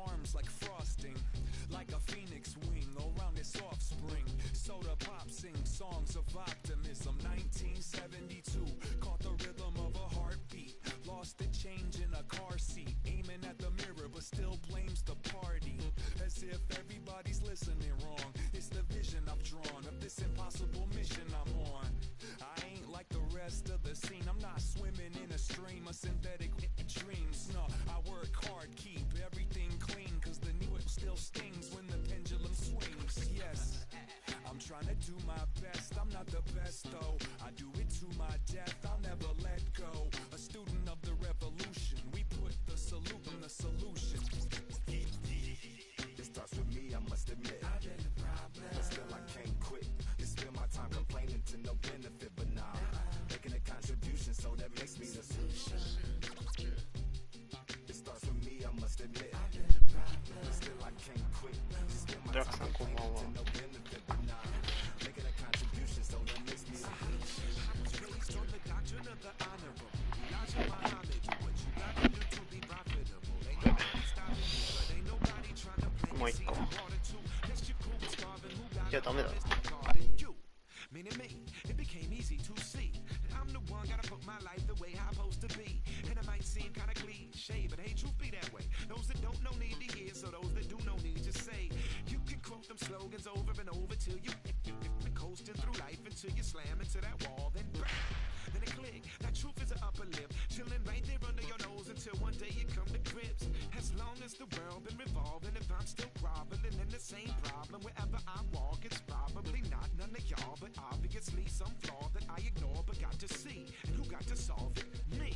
arms like frosting, like a phoenix wing around its offspring. Soda pop sing songs of optimism. 1972 caught the rhythm of a heartbeat. Lost the change in a car seat, aiming at the mirror but still blames the party, as if everybody's listening wrong. It's the vision I've drawn of this impossible mission I'm on. I ain't like the rest of the scene. I'm not swimming in a stream of synthetic dreams. No, I work hard, keep everything clean, cause the new it still stings when the pendulum swings. Yes, I'm trying to do my best. I'm not the best though. I do it to my death. I'll never let go. A student of the revolution. We put the salute in the solution. It starts with me, I must admit. I've been a problem, but still I can't quit. You spend my time complaining to no benefit, but nah, making a contribution, so that makes me the solution. It starts with me, I must admit. I've been a problem, but still I can't quit. You spend my time complaining to no benefit, but nah, making a contribution, so that makes me the solution. I was raised on the doctrine of the honorable. Elijah Muhammad, do what you gotta do to be profitable. Ain't nobody stopping you, but ain't nobody trying to play. もう一個。いや、ダメだ。Meaning me, it became easy to see. I'm the one, gotta put my life the way I'm supposed to be. And it might seem kinda cliche, but hey, truth be that way. Those that don't know need to hear, so those that do know need to say. You can quote them slogans over and over till you coasting through life until you slam into that wall, then bam, then it click. That truth is an upper lip, chilling right there under your nose until one day you come to grips. As long as the world been revolving, if I'm still groveling in the same problem wherever I walk, it's probably not none of y'all, but obviously some flaw that I ignore but got to see. And who got to solve it? Me,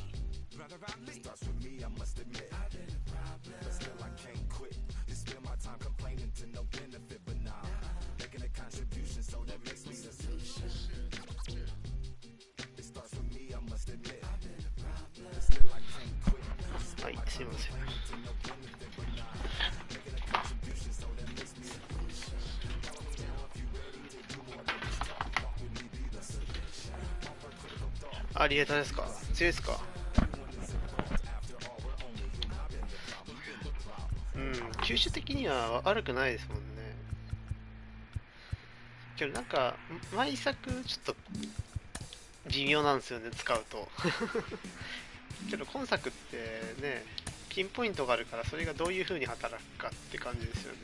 brother Ali. It starts with me, I must admit. I've been a problem, but still I can't quit. You spend my time complaining to no benefit, but nah, making a contribution, so that makes me the solution. It starts with me, I must admit. I've been a problem, but still I can't quit. You spend my time complaining to no benefit, but nah, making a contribution, so that makes me the solution. Follow me now if you ready to do more than just talk. Walk with me, be the solution. Offer critical thought. あ、リエーターですか？強いですか？うん、球種的には悪くないですもんね。けどなんか毎作ちょっと微妙なんですよね、使うと。けど今作ってね、ピンポイントがあるから、それがどういう風に働くかって感じですよね。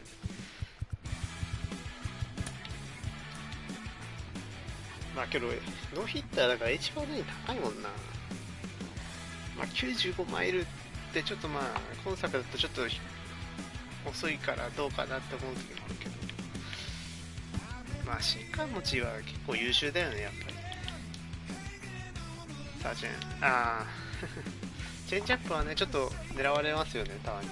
まあけどノーヒッターだから HP ライン高いもんな。まあ95マイルってちょっとまあ今作だとちょっと遅いからどうかなって思う時もあるけど、まあ新刊持ちは結構優秀だよね、やっぱり。さあチェン、ああチェンジアップはねちょっと狙われますよね、たまに。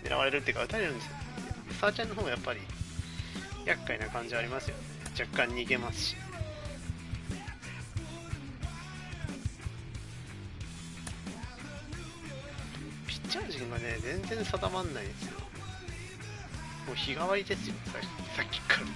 狙われるっていうか打たれるんですよ。サーチャンの方がやっぱり厄介な感じはありますよね。若干逃げますし。ピッチャー陣がね全然定まんないんですよ。もう日替わりですよ、さっきから。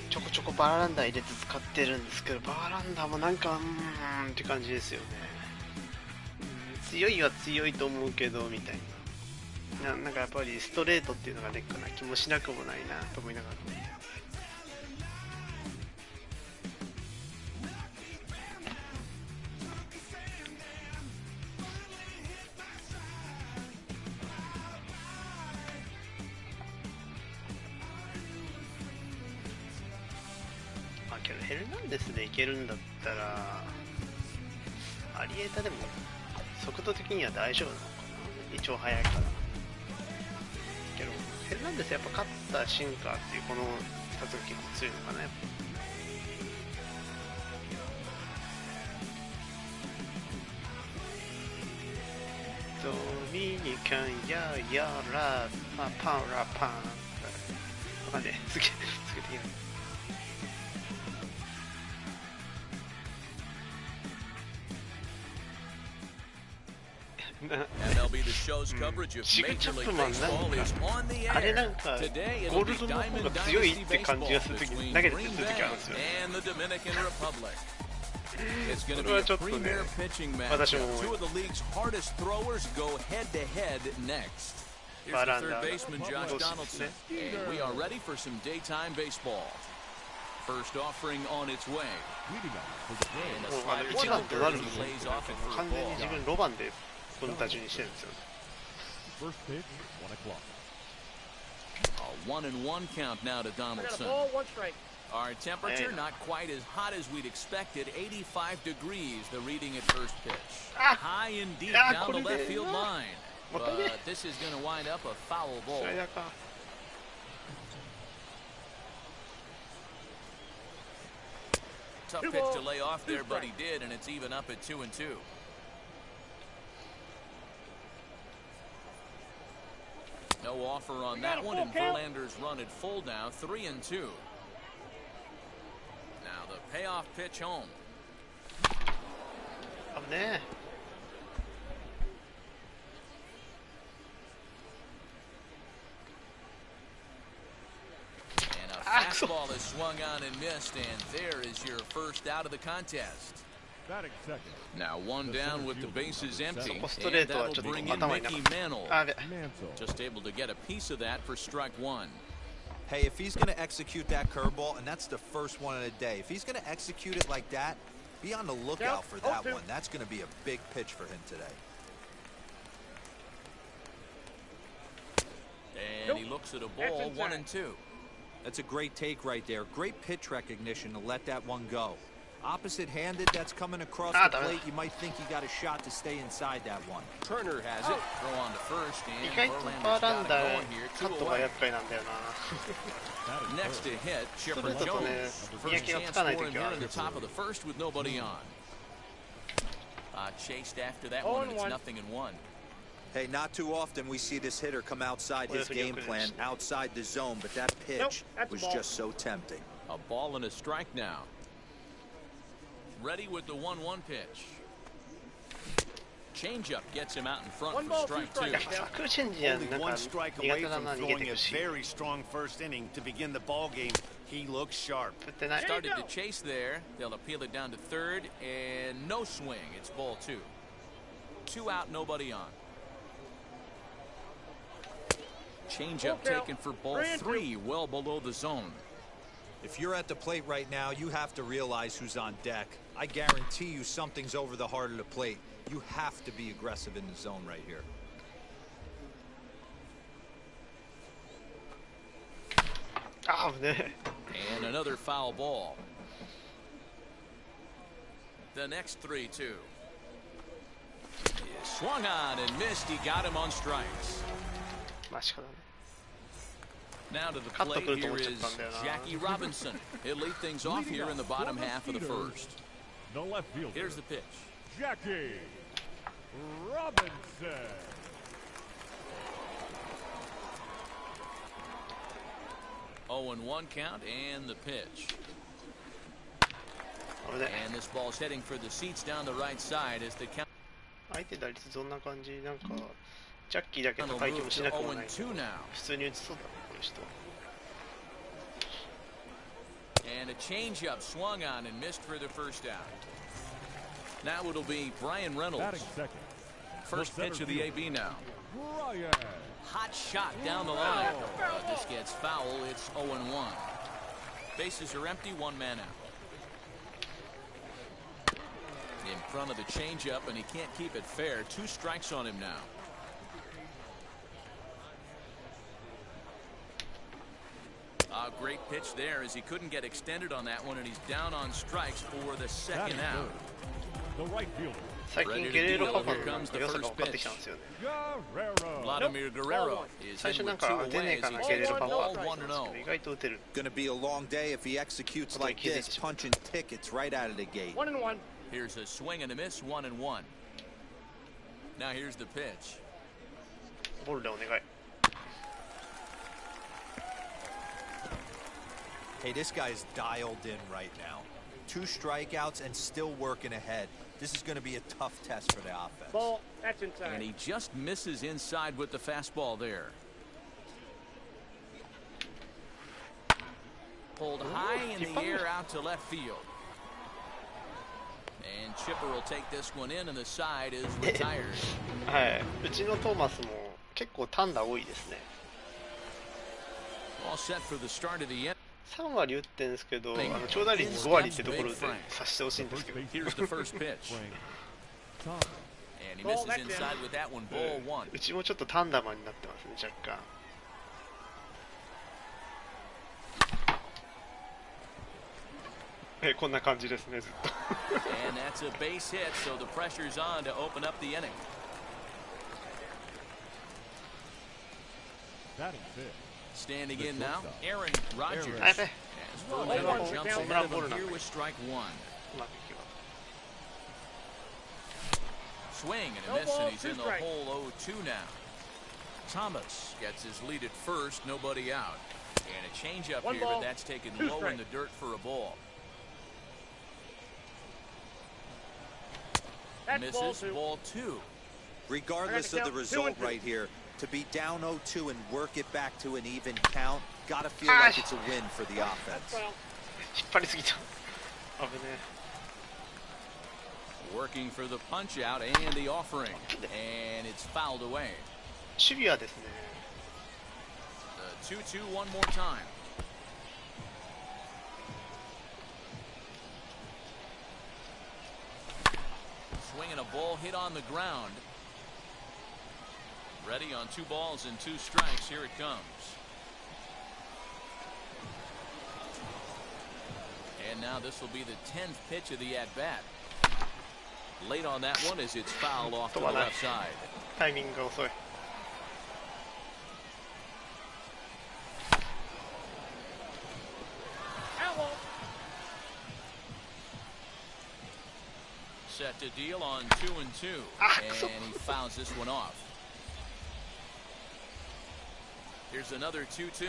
ちょこちょこバーランダー入れて使ってるんですけど、バーランダーもなんかって感じですよね。強いは強いと思うけどみたいな。なんかやっぱりストレートっていうのがネックな気もしなくもないなと思いながらね。ヘルナンデスでいけるんだったらアリエータでも速度的には大丈夫なのかな。一応速いから。けどヘルナンデスやっぱ勝ったシンカーっていうこの2つが結構強いのかな、やっぱ。ミニカンヤヤラパパンラパン。わかんねえ。つけていいの。MLB The Show's coverage of Major League Baseball is on the air. Today it'll be Diamond Dynasty Baseball between Green Bay and the Dominican Republic. It's going to be a premier pitching matchup. Two of the league's hardest throwers go head-to-head next. Here's the third baseman, Josh Donaldson, and we are ready for some daytime baseball. First offering on its way. And a slider to the dirt as he lays off it for a ball. First pitch, 1 o'clock. A 1-1 count now to Donaldson. Ball, 1 strike. Our temperature not quite as hot as we'd expected. 85 degrees, the reading at first pitch. High and deep down the left field line. But this is going to wind up a foul ball. Tough pitch to lay off there, but he did, and it's even up at 2-2. No offer on that one, and Verlander's run at full now, 3-2. Now the payoff pitch home. I'm there. And a fastball is swung on and missed, and there is your first out of the contest. Now one down with the bases empty, and that'll bring in Mickey Mantle. Just able to get a piece of that for strike 1. Hey, if he's going to execute that curveball, and that's the first one of the day, if he's going to execute it like that, be on the lookout for that one. That's going to be a big pitch for him today. And he looks at a ball, 1-2. That's a great take right there. Great pitch recognition to let that one go. Opposite-handed, that's coming across the plate. You might think you got a shot to stay inside that one. Turner has it. Throw on to first, and Verlander's got it going here. 2 away. Next to hit, Chipper Jones. First chance for him here in the top of the first with nobody on. Chased after that one, and it's 0-1. Hey, not too often we see this hitter come outside his game plan, outside the zone, but that pitch was just so tempting. A ball and a strike now. Ready with the 1-1 pitch. Changeup gets him out in front for strike 2. Only 1 strike away from throwing a very strong first inning to begin the ball game. He looks sharp. Started to chase there. They'll appeal it down to third, and no swing. It's ball 2. 2 out, nobody on. Changeup taken for ball 3, well below the zone. If you're at the plate right now, you have to realize who's on deck. I guarantee you something's over the heart of the plate. You have to be aggressive in the zone right here. And another foul ball. The next 3-2. Swung on and missed. He got him on strikes. Now to the plate here is Jackie Robinson. He'll lead things off here in the bottom half of the first. The left fielder. Here's the pitch. Jackie Robinson. Oh, and 1 count, and the pitch. And this ball's heading for the seats down the right side as the count. 相手打率どんな感じ？なんかジャッキーだけ高い気もしなくもないけど、普通に打ちそうだなこの人。And a changeup swung on and missed for the first out. Now it'll be Brian Reynolds. First pitch of the AB now. Hot shot down the line. This gets foul. It's 0-1. Bases are empty. 1 man out. In front of the changeup, and he can't keep it fair. 2 strikes on him now. A great pitch there as he couldn't get extended on that one, and he's down on strikes for the second out. The right fielder. 最近ゲレーロパパの良さが分かってきたんですよね。Vladimir Guerrero is 最初なんか出ねえかなゲレーロパパって言ってたんですけど、意外と打てる。 Gonna be a long day if he executes like this, punching tickets right out of the gate. 1-1. Here's a swing and a miss, 1-1. Now here's the pitch. ボールでお願い。 Hey, this guy's dialed in right now. 2 strikeouts and still working ahead. This is going to be a tough test for the offense. Ball, that's inside. And he just misses inside with the fastball there. Pulled high in the air out to left field. And Chipper will take this one in, and the side is retired. はい、うちのトーマスも結構単打多いですね。 All set for the start of the inning. 3割打ってんですけど、長打率5割ってところで察してほしいんですけど。 Here's the first pitch. And he misses inside with that one, ball 1. うちもちょっと単打マンになってますね、若干。こんな感じですね、ずっと。And that's a base hit, so the pressure's on to open up the inning. Standing in now, Aaron Rodgers. As Verlander jumps ahead of him here with strike 1. Swing and a miss, and he's in the hole 0-2 now. Thomas gets his lead at first, nobody out. And a changeup here, but that's taken low in the dirt for a ball. Misses, ball 2. Regardless of the result right here, to be down 0-2 and work it back to an even count, gotta feel like it's a win for the offense. 引っ張りすぎた。危ね。 Working for the punch out and the offering, and it's fouled away. 守備はですね。 The 2-2 one more time. Swinging a ball hit on the ground. Ready on 2 balls and 2 strikes. Here it comes. And now this will be the 10th pitch of the at-bat. Late on that one as it's fouled off to the left side. タイミングが遅い。 Set to deal on 2-2, and he fouls this one off. Here's another 2-2.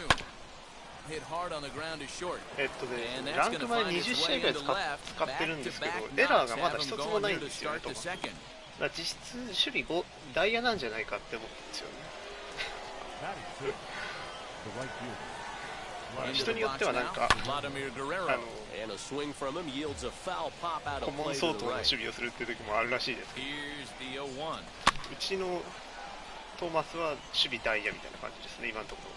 Hit hard on the ground is short. ランク前20試合ぐらい使ってるんですけど、エラーがまだ一つもないんですよね。実質守備ダイヤなんじゃないかって思ったんですよね。人によってはなんか顧問相当の守備をするっていう時もあるらしいですけど、うちのトーマスは守備ダイヤみたいな感じですね、今のところ。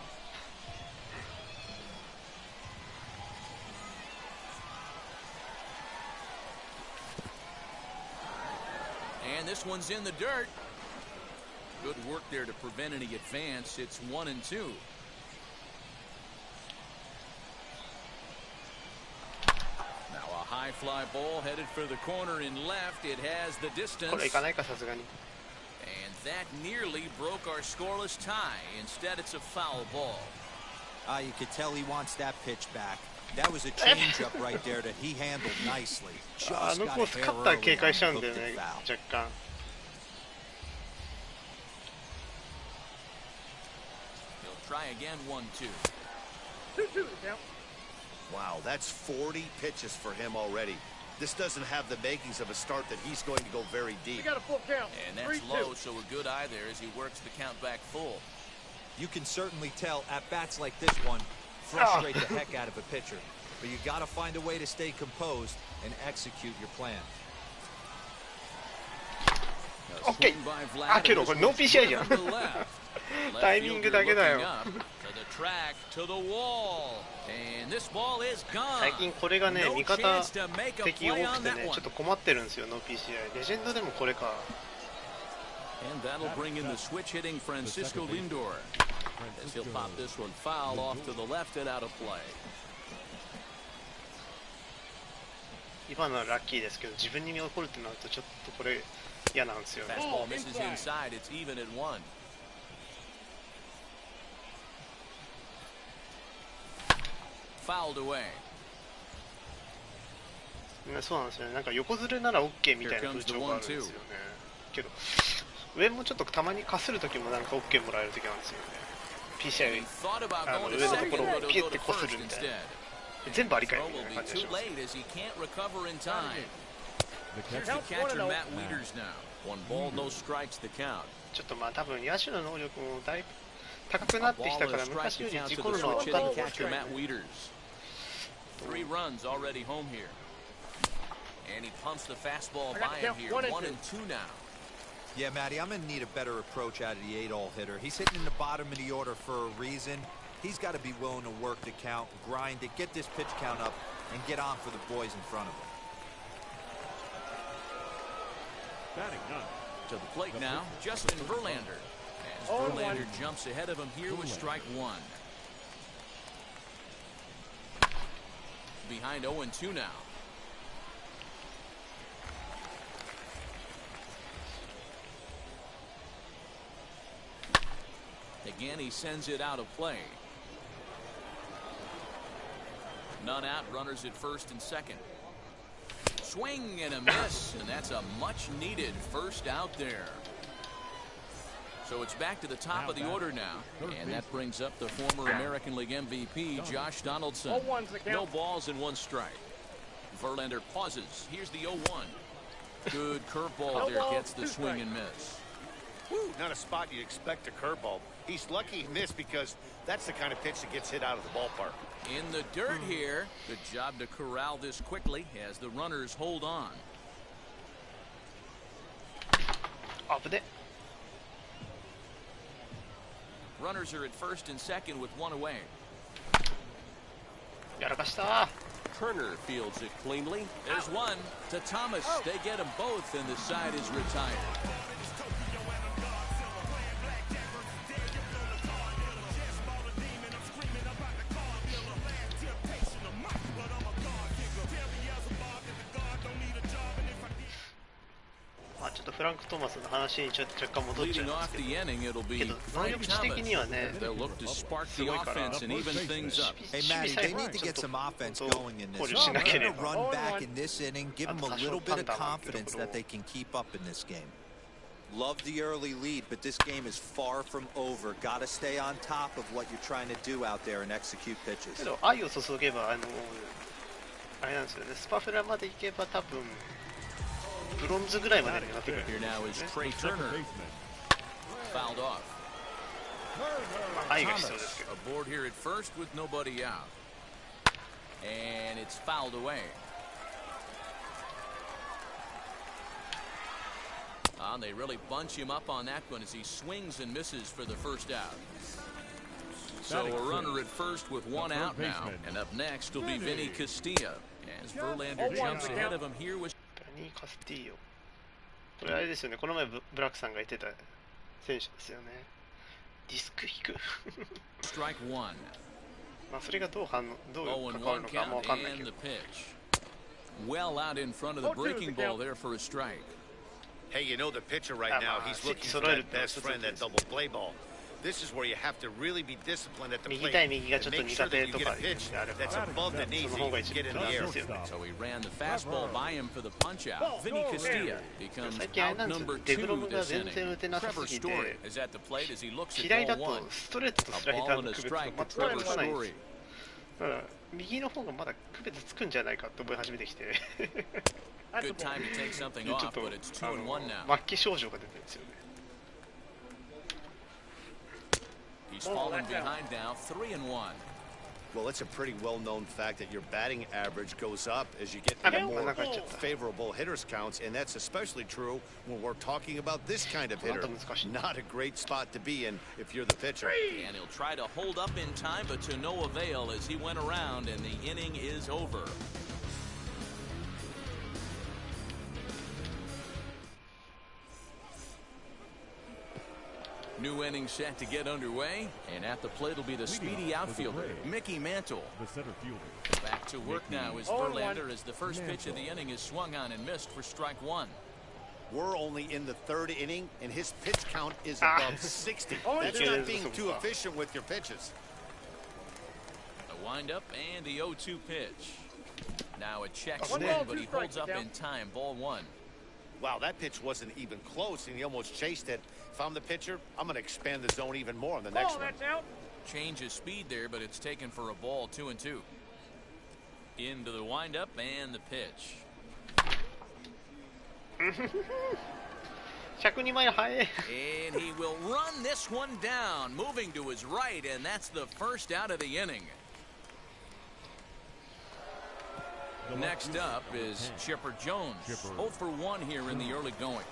And this one's in the dirt. Good work there to prevent any advance. It's 1-2. Now a high fly ball headed for the corner in left. It has the distance. And that nearly broke our scoreless tie. Instead, it's a foul ball. You could tell he wants that pitch back. That was a changeup right there that he handled nicely. Just got a hair early on, hooked it foul. He'll try again, 1-2. 2-2 now. Wow, that's 40 pitches for him already. This doesn't have the makings of a start that he's going to go very deep. We got a full count. And that's low, so a good eye there as he works the count back full. You can certainly tell at bats like this one frustrate the heck out of a pitcher, but you got to find a way to stay composed and execute your plan. Okay. あ、けどこれノーピー試合じゃん。タイミングだけだよ。最近これがね、味方敵多くてね、ちょっと困ってるんですよ、ノーピー試合。レジェンドでもこれか。And that'll bring in the switch hitting Francisco Lindor. As he'll pop this one foul off to the left and out of play. 今のはラッキーですけど、自分に残るってなるとちょっとこれ嫌なんですよね。 Fastball misses inside. It's even at 1. Fouled away. そうなんですよね。なんか横ずれなら OK みたいな風潮があるんですよね。けど上もちょっとたまにかするときもなんか OK もらえるときなんですよね。PCI 上のところをピュッてこするみたいな。全部ありかよみたいな感じでしょ。 ちょっとまあ多分野手の能力もだいぶ高くなってきたから昔より事故るのは分かるんですけどね。3 runs already home here. And he pumps the fastball by him here. 1-2 now. Yeah, Matty, I'm going to need a better approach out of the 8-hole hitter. He's hitting in the bottom of the order for a reason. He's got to be willing to work the count, grind it, get this pitch count up, and get on for the boys in front of him. Batting none. To the plate now, Justin Verlander. As Verlander jumps ahead of him here with strike 1. Behind 0-2 now. Again, he sends it out of play. None out, runners at first and second. Swing and a miss, and that's a much-needed first out there. So it's back to the top of the order now, and that brings up the former American League MVP, Josh Donaldson. No balls and 1 strike. Verlander pauses. Here's the 0-1. Good curveball there, gets the swing and miss. Woo, not a spot you'd expect a curveball. He's lucky he missed because that's the kind of pitch that gets hit out of the ballpark. In the dirt here. Good job to corral this quickly as the runners hold on. Up with it. Runners are at first and second with 1 away. やらかした。 Turner fields it cleanly. There's 1 to Thomas. They get them both, and the side is retired. Leading off the inning, it'll be Frank Thomas. They'll look to spark the offense and even things up. Hey, Matty, they need to get some offense going in this. They're going to run back in this inning, give them a little bit of confidence that they can keep up in this game. Love the early lead, but this game is far from over. Got to stay on top of what you're trying to do out there and execute pitches. 愛を注げばあれなんですよね。スパフラまで行けば多分ブロンズぐらいまでになってくるんですよね。Fouled off. 愛が必要ですけど。Aboard here at first with nobody out. And it's fouled away. They really bunch him up on that one as he swings and misses for the first out. So a runner at first with 1 out now. And up next will be Vinny Castilla. As Verlander jumps ahead of him here with... バニー・カスティーヨ。これあれですよね。この前ブラックさんが言ってた選手ですよね。ディスク引く。Strike 1. まあそれがどう関わるのかもわかんないけど。Well out in front of the breaking ball there for a strike. Hey, you know the pitcher right now, he's looking for that best friend, that double play ball. This is where you have to really be disciplined at the plate and make sure that you get a pitch that's above the knees and you can get in the air. So he ran the fastball by him for the punch-out. Vinny Castilla becomes out number 2 this inning. Trevor Story is at the plate as he looks at ball 1. A ball and a strike to Trevor Story. 右の方がまだ区別つくんじゃないかって思い始めてきて。Good time to take something off, but it's 2-1 now. 末期症状が出てるんですよね。He's fallen behind now, 3-1. Well, it's a pretty well-known fact that your batting average goes up as you get into more favorable hitters counts, and that's especially true when we're talking about this kind of hitter. Not a great spot to be in if you're the pitcher. And he'll try to hold up in time, but to no avail as he went around, and the inning is over. New inning set to get underway, and at the plate will be the speedy outfielder, Mickey Mantle. The center fielder. Back to work now is Verlander as the first pitch of the inning is swung on and missed for strike 1. We're only in the 3rd inning, and his pitch count is above 60. That's not being too efficient with your pitches. A windup and the 0-2 pitch. Now a check swing, but he holds up in time. Ball 1. Wow, that pitch wasn't even close, and he almost chased it. If I'm the pitcher, I'm going to expand the zone even more on the next one. That's out. Change of speed there, but it's taken for a ball. 2-2. Into the windup and the pitch. 102マイル早い And he will run this one down, moving to his right, and that's the first out of the inning. Next up is Chipper Jones. 0 for 1 here in the early going.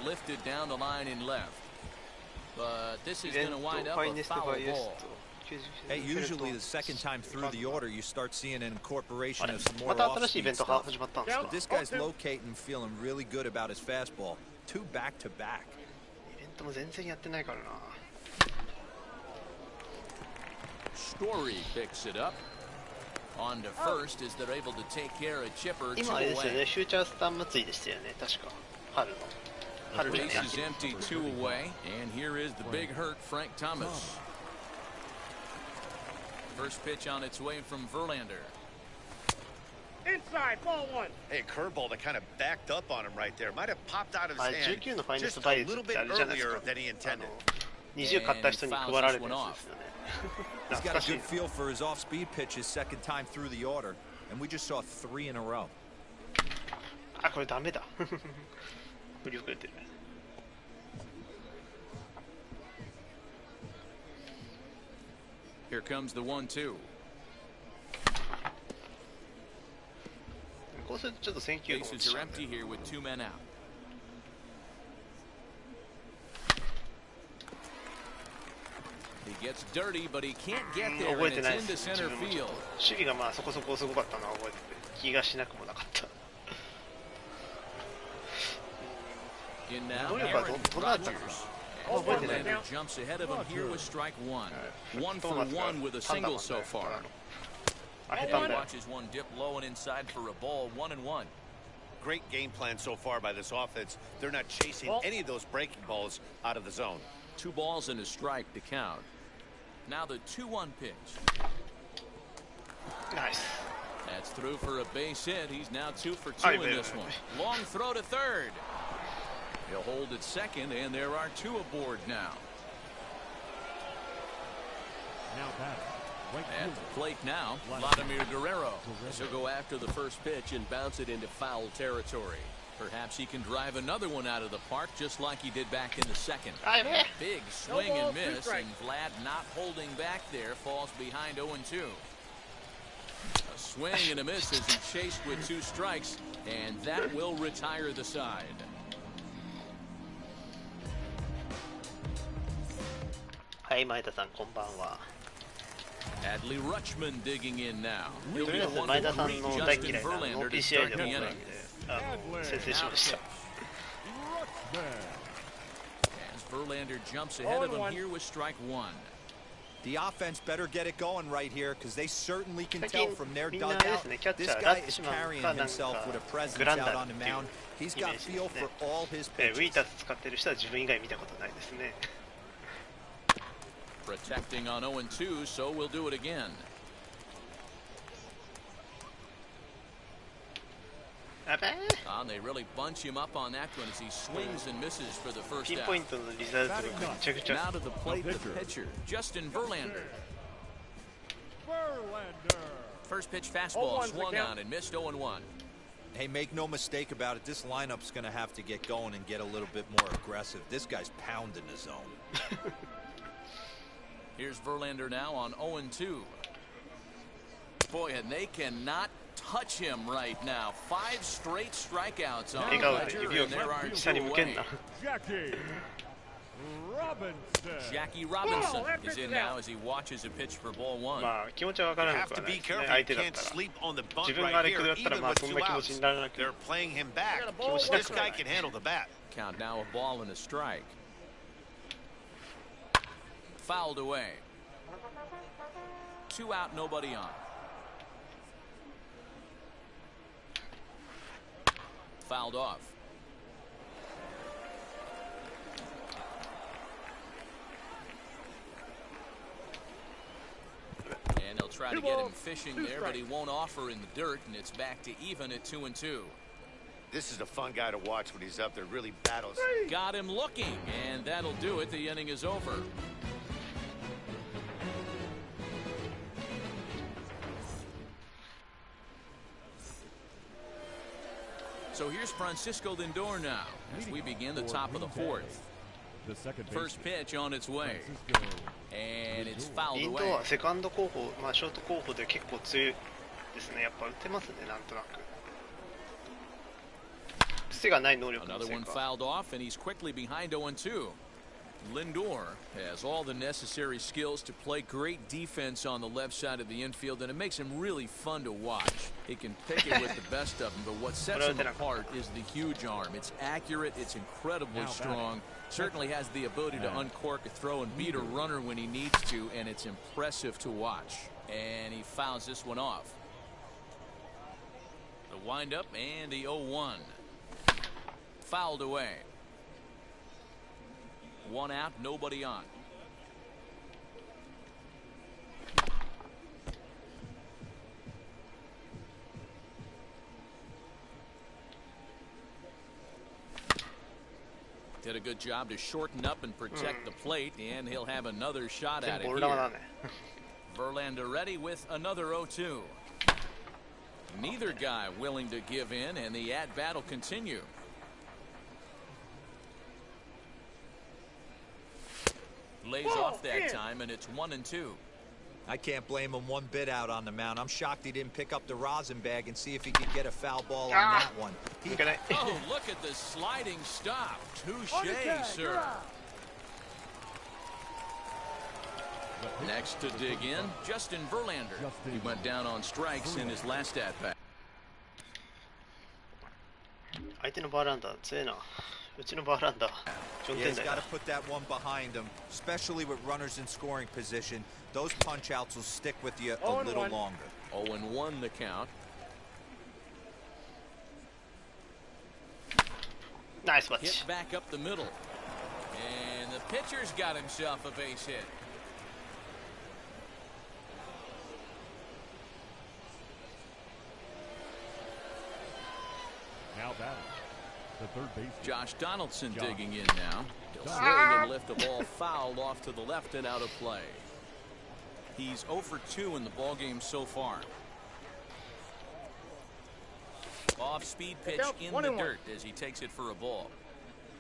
Lifted down the line in left. But this is going to wind up a foul ball. Hey, usually the second time through the order, you start seeing an incorporation of some more off-speed stuff. But this guy's locating, feeling really good about his fastball. 2 back-to-back. イベントも全然やってないからな Story picks it up. On to first as they're able to take care of Chipper. 今あれですよね、フューチャースター祭りでしたよね、確か。春の。 The base is empty, 2 away, and here is the big hurt, Frank Thomas. First pitch on its way from Verlander. Inside, ball 1. Hey, a curveball that kind of backed up on him right there. Might have popped out of his あれ hand 19のファイナル just スバ a イ little って bit あれじゃないですか earlier than he intended. 20買った人に配られるやつですよね He's 懐 got か a しい good feel for his off-speed pitches second time through the order, and we just saw 3 in a row. あ、これダメだ振り遅れてる Here comes the 1-2. こうするとちょっと選球が落 Bases ちち are ゃうんだ empty here with 2 men out. He gets dirty, but he can't get there, 覚え and て it's ないで into す自 center 分もちょっ field. と守備がまあそこそこすごかったのは覚えてて気がしなくもなかった In now, 能力は Aaron どんなだったか Rodgers. な覚えてない Verlander jumps ahead of him here with strike 1. 1 for 1 with a single so far. あ、下手なんだよ Watches one dip low and inside for a ball, 1-1. Great game plan so far by this offense. They're not chasing any of those breaking balls out of the zone. 2 balls and a strike to count. Now the 2-1 pitch. ナイス That's through for a base hit. He's now 2 for 2 in this one. Long throw to third. He'll hold at second, and there are 2 aboard now. Now batting. Right At fielder. the plate now, Vladimir Guerrero. He'll go after the first pitch and bounce it into foul territory. Perhaps he can drive another one out of the park just like he did back in the second. あ、やべえ Big swing and miss, and Vlad not holding back there, falls behind 0-2. A swing and a miss as he chased with 2 strikes, and that will retire the side. はい前田さんこんばんは Adley Rutschman digging in now. He'll と be りあ the えず one 前 to 田さん greet の大 Justin 嫌いなノ Verlander ーピ to ー試合 start で the ホームラン inning. で先制しました As Verlander jumps ahead of him here with strike 1. The offense better get it going right here because they certainly can 最 tell 近 from their みんなあれ dugout. ですねキャッチ This ャーラ guy ッ is チマン carrying かなん himself か with a presence グランダ out ー on っ the ていう mound. He's イメ got ージ feel です for ね all his ウィー pitches. タス使ってる人は自分以外見たことないですね Protecting on 0-2, so we'll do it again. やべえ And they really bunch him up on that one as he swings and misses for the first ピン out. ポイントのリザルトがめちゃくちゃ Now to the plate, the pitcher, Justin Verlander. Verlander. First pitch fastball 0-1's the swung count. on and missed 0-1. Hey, make no mistake about it. This lineup's going to have to get going and get a little bit more aggressive. This guy's pounding the zone. Here's Verlander now on 0-2. Boy, and they cannot touch him right now. 5 straight strikeouts on 笑顔で Ledger, 指を and there are 下に 2 向けん away. な Jackie Robinson. Jackie Robinson Whoa, that is in pitch is now out. as he watches a pitch for ball 1. まあ気持ちはわから You な have くは to ない be ですね careful. 相 You 手だっ can't たら sleep on the 自 bunt 分が right あれ食 here, らったら even まあ with そん 2 な気持ち outs. にならなく They're playing him back. Got a ball, This This one guy strike. can handle the bat. Count now a ball and a strike. Fouled away. 2 out, nobody on. Fouled off. And they'll try to get him fishing there, but he won't offer in the dirt, and it's back to even at 2-2. This is a fun guy to watch when he's up there. Really battles. Got him looking, and that'll do it. The inning is over. So here's Francisco Lindor now as we begin the top of the fourth. First pitch on its way. And it's fouled away. インドはセカンド候補、ショート候補で結構強いですね。やっぱ打てますね、なんとなく。癖がない能力の Another せい one か。 fouled off, and he's quickly behind 0-2. Lindor has all the necessary skills to play great defense on the left side of the infield, and it makes him really fun to watch. He can pick it with the best of them, but what sets him apart is the huge arm. It's accurate, it's incredibly strong, certainly has the ability to uncork a throw and beat a runner when he needs to, and it's impressive to watch. And he fouls this one off. The windup and the 0-1. Fouled away. One out, nobody on. Did a good job to shorten up and protect the plate, and he'll have another shot at it here. Verlander ready with another 0-2. Neither guy willing to give in, and the at-bat will continue. Lays off that time, and it's 1-2. I can't blame him one bit out on the mound. I'm shocked he didn't pick up the rosin bag and see if he could get a foul ball on that one. Oh, look at the sliding stop. Touché, sir. Next to dig in, Justin Verlander. He went down on strikes in his last at-bat. 相手のバーランダー強いな。うちのバーランダー。Yeah, he's got to put that one behind him, especially with runners in scoring position. Those punch outs will stick with you a little longer. 0-1 the count. Nice watch. Hit back up the middle. And the pitcher's got himself a base hit. Now batting, the third baseman. Josh Donaldson digging in now. He'll swing and lift the ball foul off to the left and out of play. He's 0 for 2 in the ballgame so far. Off-speed pitch in the dirt as he takes it for a ball.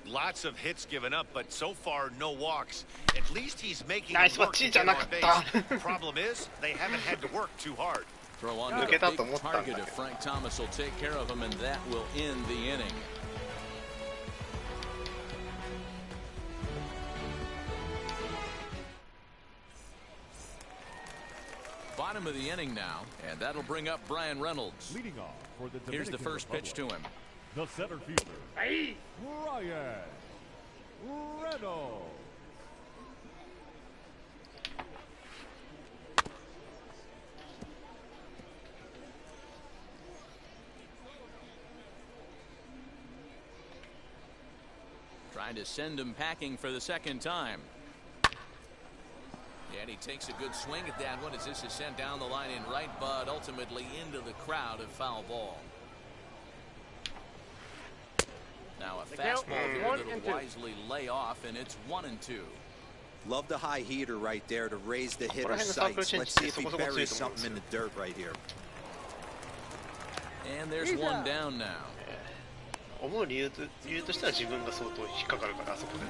Lots of hits given up, but so far no walks. At least he's making nice work to get on base. The problem is they haven't had to work too hard. Throw on to the big target if Frank Thomas will take care of him, and that will end the inning. Bottom of the inning now, and that'll bring up Brian Reynolds. Leading off for the Here's the first pitch to him. The center fielder, Brian Reynolds. Trying to send him packing for the second time. And he takes a good swing at that one as this is sent down the line in right, but ultimately into the crowd, a foul ball. Now a fastball here that'll wisely lay off, and it's 1-2. Love the high heater right there to raise the hitter's sights. Let's see if he buries something in the dirt right here. And there's one down now. 思う理由としては自分が相当引っかかるからあそこで。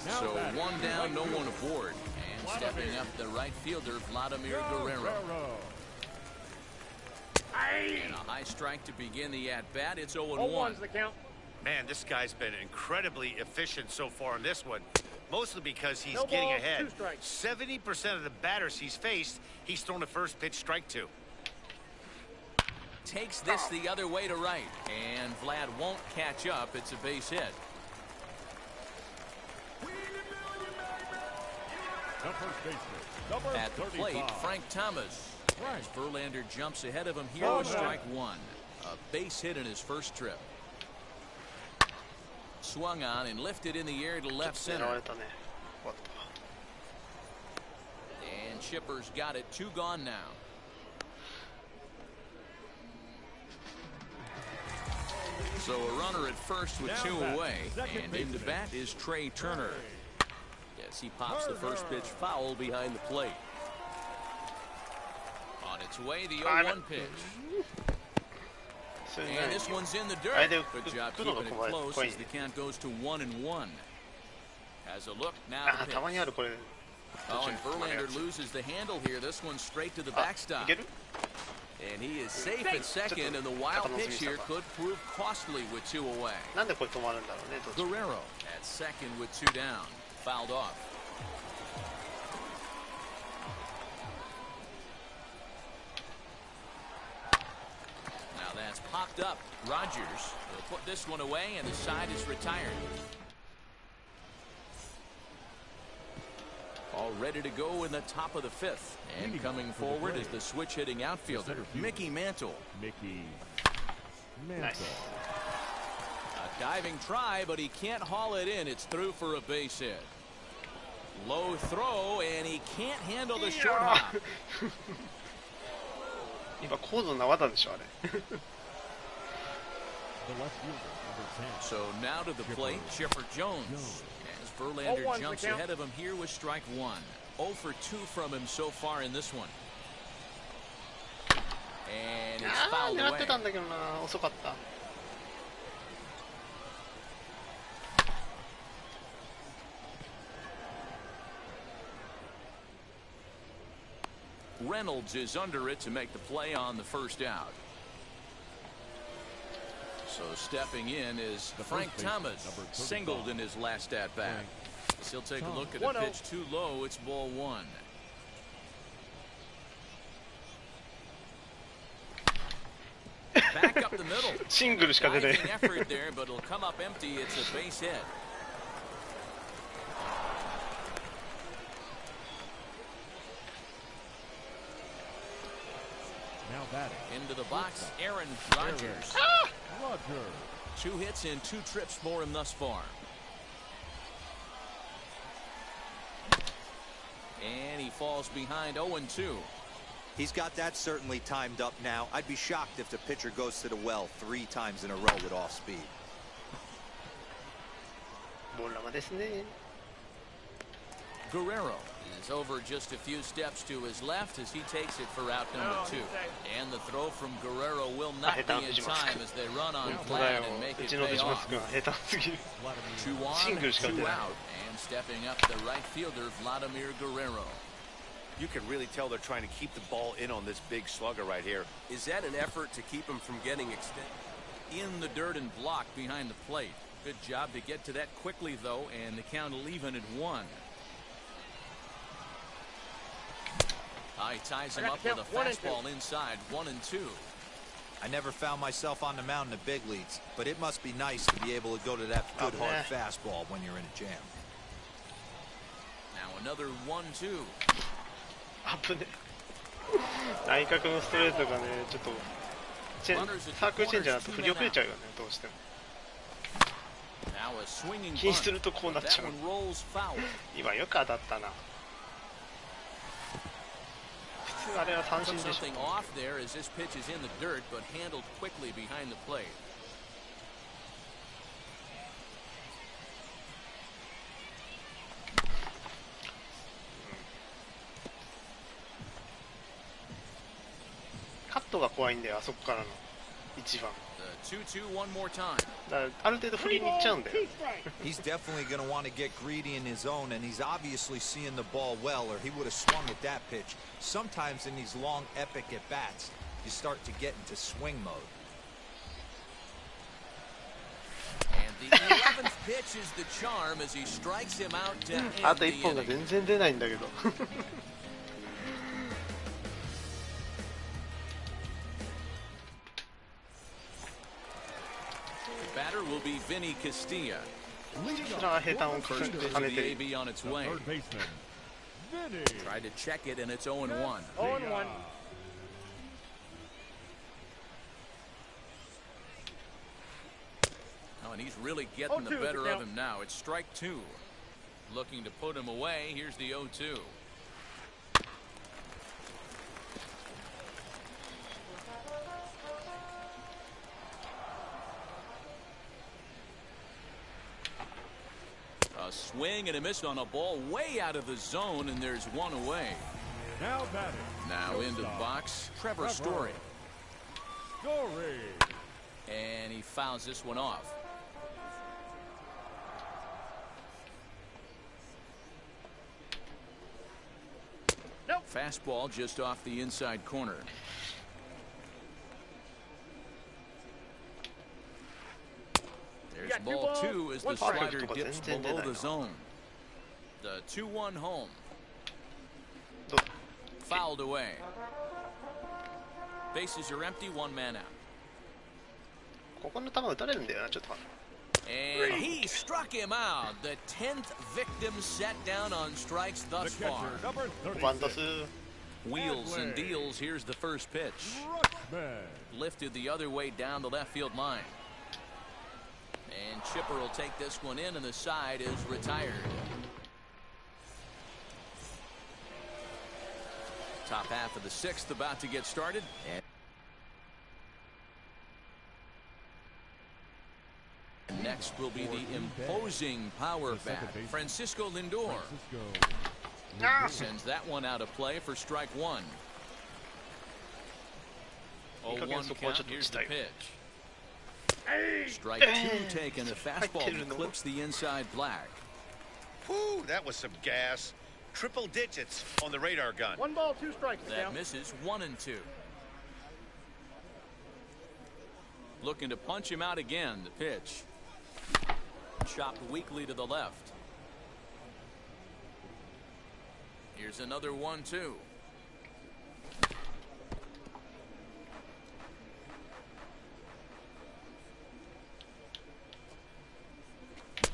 So one down, no one aboard. And stepping up the right fielder, Vladimir Guerrero. And a high strike to begin the at-bat. It's 0-1. the count. Man, this guy's been incredibly efficient so far in this one. Mostly because he's getting ahead. 70% of the batters he's faced, he's thrown a first pitch strike to. Takes this the other way to right, and Vlad won't catch up. It's a base hit. The first baseman, At the plate, Frank Thomas. As Verlander jumps ahead of him here with strike one. A base hit in his first trip. Swung on and lifted in the air to left center. And Chipper's got it. 2 gone now. So a runner at first with 2 away, and into bat is Trey Turner. Yes, he pops the first pitch foul behind the plate. On its way, the 0-1 pitch. And this one's in the dirt. Good job keeping it close as the count goes to 1-1. Has a look now. The pitch. Oh, and Verlander loses the handle here. This one's straight to the backstop. And he is safe at second, and the wild pitch here could prove costly with 2 away. Guerrero at second with 2 down. Fouled off. Now that's popped up. Rogers will put this one away, and the side is retired. All ready to go in the top of the 5th. And coming forward is the switch-hitting outfielder, Mickey Mantle. Nice. A diving try, but he can't haul it in. It's through for a base hit. Low throw, and he can't handle the short hop. 今高度な技でしょあれ。So now to the plate, Chipper Jones. As Verlander jumps ahead of him here with strike 1. 0 for 2 from him so far in this one. And it's fouled away. 狙ってたんだけどな、遅かった。Reynolds is under it to make the play on the first out. So stepping in is Frank Thomas, singled in his last at bat. He'll take a look at a pitch too low. It's ball 1. Back up the middle. シングルしか出ない。 effort there, but it'll come up empty. It's a base hit. Into the box, Aaron Rodgers. 2 hits and 2 trips for him thus far. And he falls behind 0-2. He's got that certainly timed up now. I'd be shocked if the pitcher goes to the well 3 times in a row with off speed. ボール球ですね。 Guerrero is over just a few steps to his left as he takes it for out number 2. And the throw from Guerrero will not be in time as they run on flat and make it pay off. 2 on, 2 out, and stepping up the right fielder, Vladimir Guerrero. You can really tell they're trying to keep the ball in on this big slugger right here. Is that an effort to keep him from getting extended? In the dirt and blocked behind the plate. Good job to get to that quickly, though, and the count will even at 1. He ties him up with a fastball inside, 1-2. I never found myself on the mound in the big leagues, but it must be nice to be able to go to that good hard fastball when you're in a jam. Now another 1-2. 危ね。内角のストレートがね、ちょっとサークルチェンジャーだと振り遅れちゃうよね、どうしても。気にするとこうなっちゃう。今よく当たったな。 Something off there as this pitch is in the dirt, but handled quickly behind the plate. Cut が怖いんだよ、あそこからの一番。 2-2 one more time. だからある程度振りに行っちゃうんだよ。 He's definitely going to want to get greedy in his own, and he's obviously seeing the ball well, or he would have swung at that pitch. Sometimes in these long, epic at bats, you start to get into swing mode. And the 11th pitch is the charm as he strikes him out to end the inning. あと1本が全然出ないんだけど。 Batter will be Vinny Castilla. それは平坦を跳ねてる。 AB on its way. Tried to check it and it's 0-1. 0-1. Oh, and he's really getting the better of him now. It's strike 2. Looking to put him away. Here's the 0-2. A swing and a miss on a ball way out of the zone, and there's one away. Now batting. Now into the box, Trevor Story. And he fouls this one off. Nope. Fastball just off the inside corner. There's ball two as the slider dips below the zone. The 2-1 home. Fouled away. Bases are empty, one man out. ここの球打たれるんだよな、ちょっと待って。 And he struck him out. The 10th victim set down on strikes thus far. Wheels and deals. Here's the first pitch. Lifted the other way down the left field line. And Chipper will take this one in, and the side is retired. Top half of the sixth about to get started. And next will be the imposing power bat, Francisco Lindor. Sends that one out of play for strike one. 0-1 count. Here's the pitch. Strike two taken. A fastball clips the inside black. Whew, that was some gas. Triple digits on the radar gun. 1 ball, 2 strikes. That misses 1-2. Looking to punch him out again. The pitch. Chopped weakly to the left. Here's another 1-2.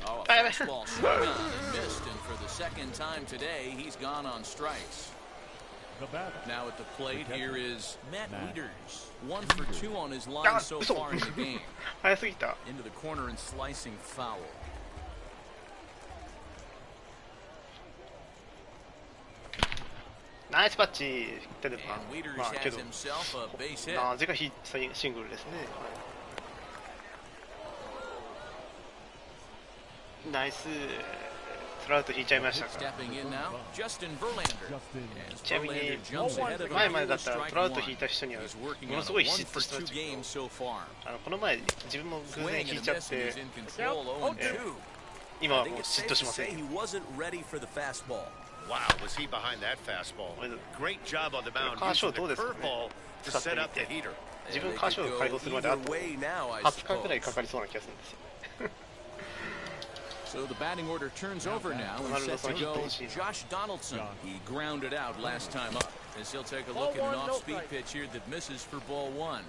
Oh, a fastball swung on and missed, and for the second time today, he's gone on strikes. Now at the plate, here is Matt Wieters. 1 for 2 on his line so far in the game. Into the corner and slicing foul. Nice パッチ出てたな。 And Wieters まあけ has ど himself a base hit. なぜかシングルですね。ナイス。トラウト引いちゃいましたから。 Stepping in now, Justin Verlander. ちなみに前までだったらトラウト引いた人にはものすごい嫉妬してました。この前自分も偶然引いちゃって今はもう嫉妬しません。 Wow, was he behind that fastball? Great job on the mound. カーショーどうですかね。 to set up the heater. 自分カーショー解放するまであと20日くらいかかりそうな気がするんですよ。 So the batting order turns over now and set to go Josh Donaldson. He grounded out last time up as he'll take a look at an off-speed pitch here that misses for ball one.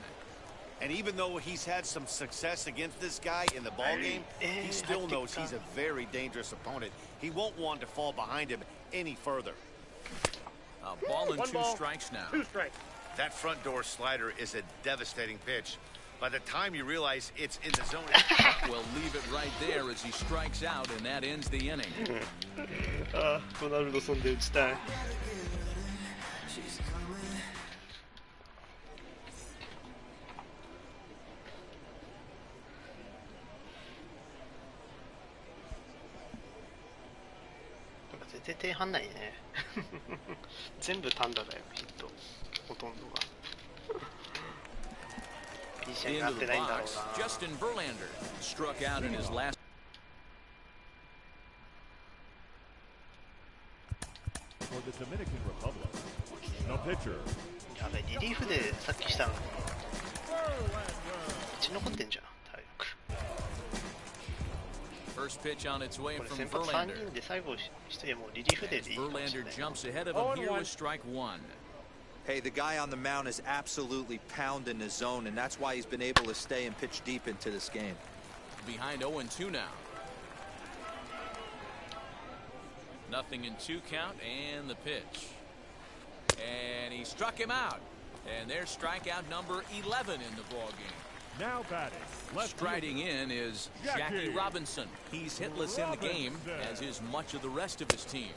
And even though he's had some success against this guy in the ball game, he still knows he's a very dangerous opponent. He won't want to fall behind him any further. A ball and 2 strikes now. 2 strikes. That front door slider is a devastating pitch. By the time you realize it's in the zone, well, leave it right there as he strikes out, and that ends the inning. ああ、ドナルドソンで打ちたい。全然点入んないね。全部単打だよ、ヒット。ほとんどが。 Into the box, Justin Verlander struck out in his last. For the Dominican Republic, the pitcher. やべ、リリーフでさっきしたの。血残ってんじゃん、体力。 First pitch on its way from 先発3 Verlander. 人で最後してもうリリーフでいいかもしれ Verlander ない。 jumps ahead of him here with strike one. Hey, the guy on the mound is absolutely pounding his zone, and that's why he's been able to stay and pitch deep into this game. Behind 0-2 now. Nothing in 2 count, and the pitch. And he struck him out. And there's strikeout number 11 in the ballgame. Now batting. Striding in is Jackie Robinson. He's hitless in the game, as is much of the rest of his team.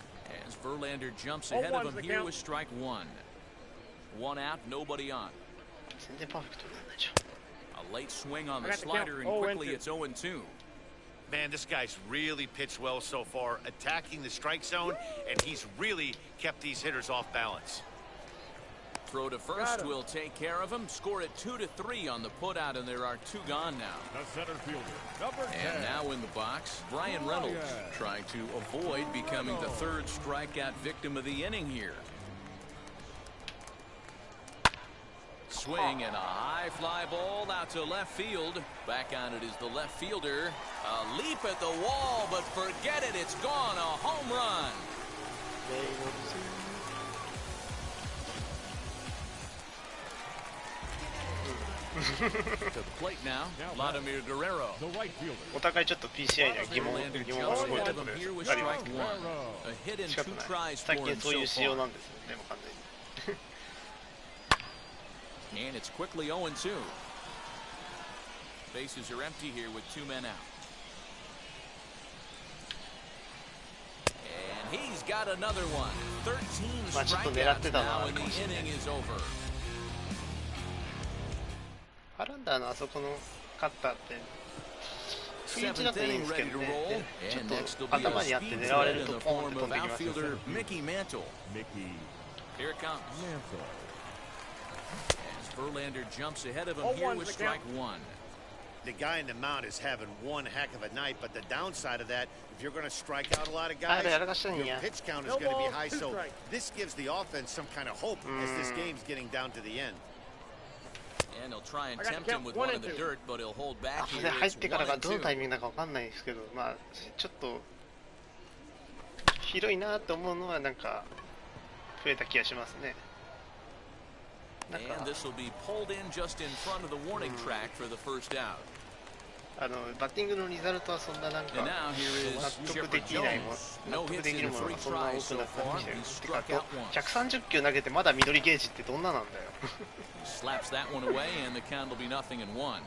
As Verlander jumps ahead of him here with strike one. 1 out, nobody on. 全然パーフェクトなんないじゃん。A late swing on the slider, and quickly it's 0-2. Man, this guy's really pitched well so far, attacking the strike zone, and he's really kept these hitters off balance. Throw to first will take care of him. Score it 2-3 on the putout, and there are 2 gone now. The center fielder, number 10. And now in the box, Brian Reynolds trying to avoid becoming the 3rd strikeout victim of the inning here. Swing and a high fly ball out to left field. Back on it is the left fielder. A leap at the wall, but forget it. It's gone. A home run. To the plate now, Vladimir Guerrero. The right fielder. お互いちょっと PCI には疑問を持つことであります。仕方ない。最近そういう仕様なんですよね、もう完全に。And it's quickly 0-2. Bases are empty here with 2 men out. And he's got another one. 13 strikeouts now, and the inning is over. ハランダーのあそこのカッターって雰囲気だといいんですけどね、ちょっと頭にあって狙われるとポンって飛んできますよね。Mickey Mantle. Here it comes. Verlander jumps ahead of him here with strike 1. The guy in the mound is having one heck of a night, but the downside of that, if you're going to strike out a lot of guys, your pitch count is going to be high, so this gives the offense some kind of hope as this game's getting down to the end. And he'll try and tempt him with one in the dirt, but he'll hold back here. 入ってからがどのタイミングだかわかんないですけど、まあちょっと広いなと思うのはなんか増えた気がしますね。And this will be pulled in just in front of the warning track for the first out. バッティングのリザルトはそんななんか納得できないもの、納得できるものがそんな多くなってきてる。てか130球投げてまだ緑ゲージってどんななんだよ。Slaps that one away, and the count will be 0-1.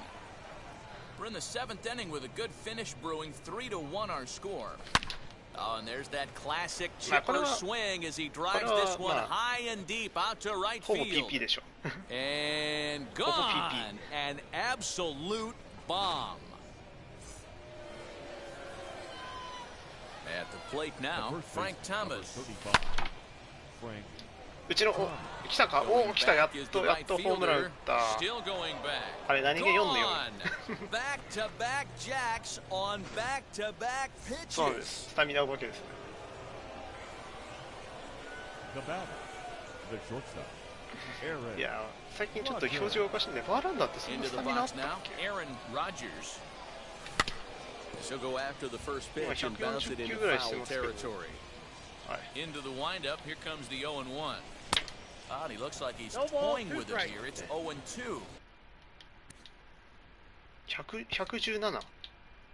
We're in the 7th inning with a good finish brewing. 3-1 our score. Oh, and there's that classic chipper swing as he drives this one high and deep out to right field. And gone. An absolute bomb. At the plate now, Frank Thomas. うちの来たか、おお来た、やっとホームラン打った。あれ何気読んでよ。そうです、スタミナお化けですね。いや、最近ちょっと表情がおかしいんで、バーランダーってそんなスタミナあったっけ？140球ぐらいしてますけど。Into the windup, here comes the 0-1. And he looks like he's toying with it here. It's 0-2. 117.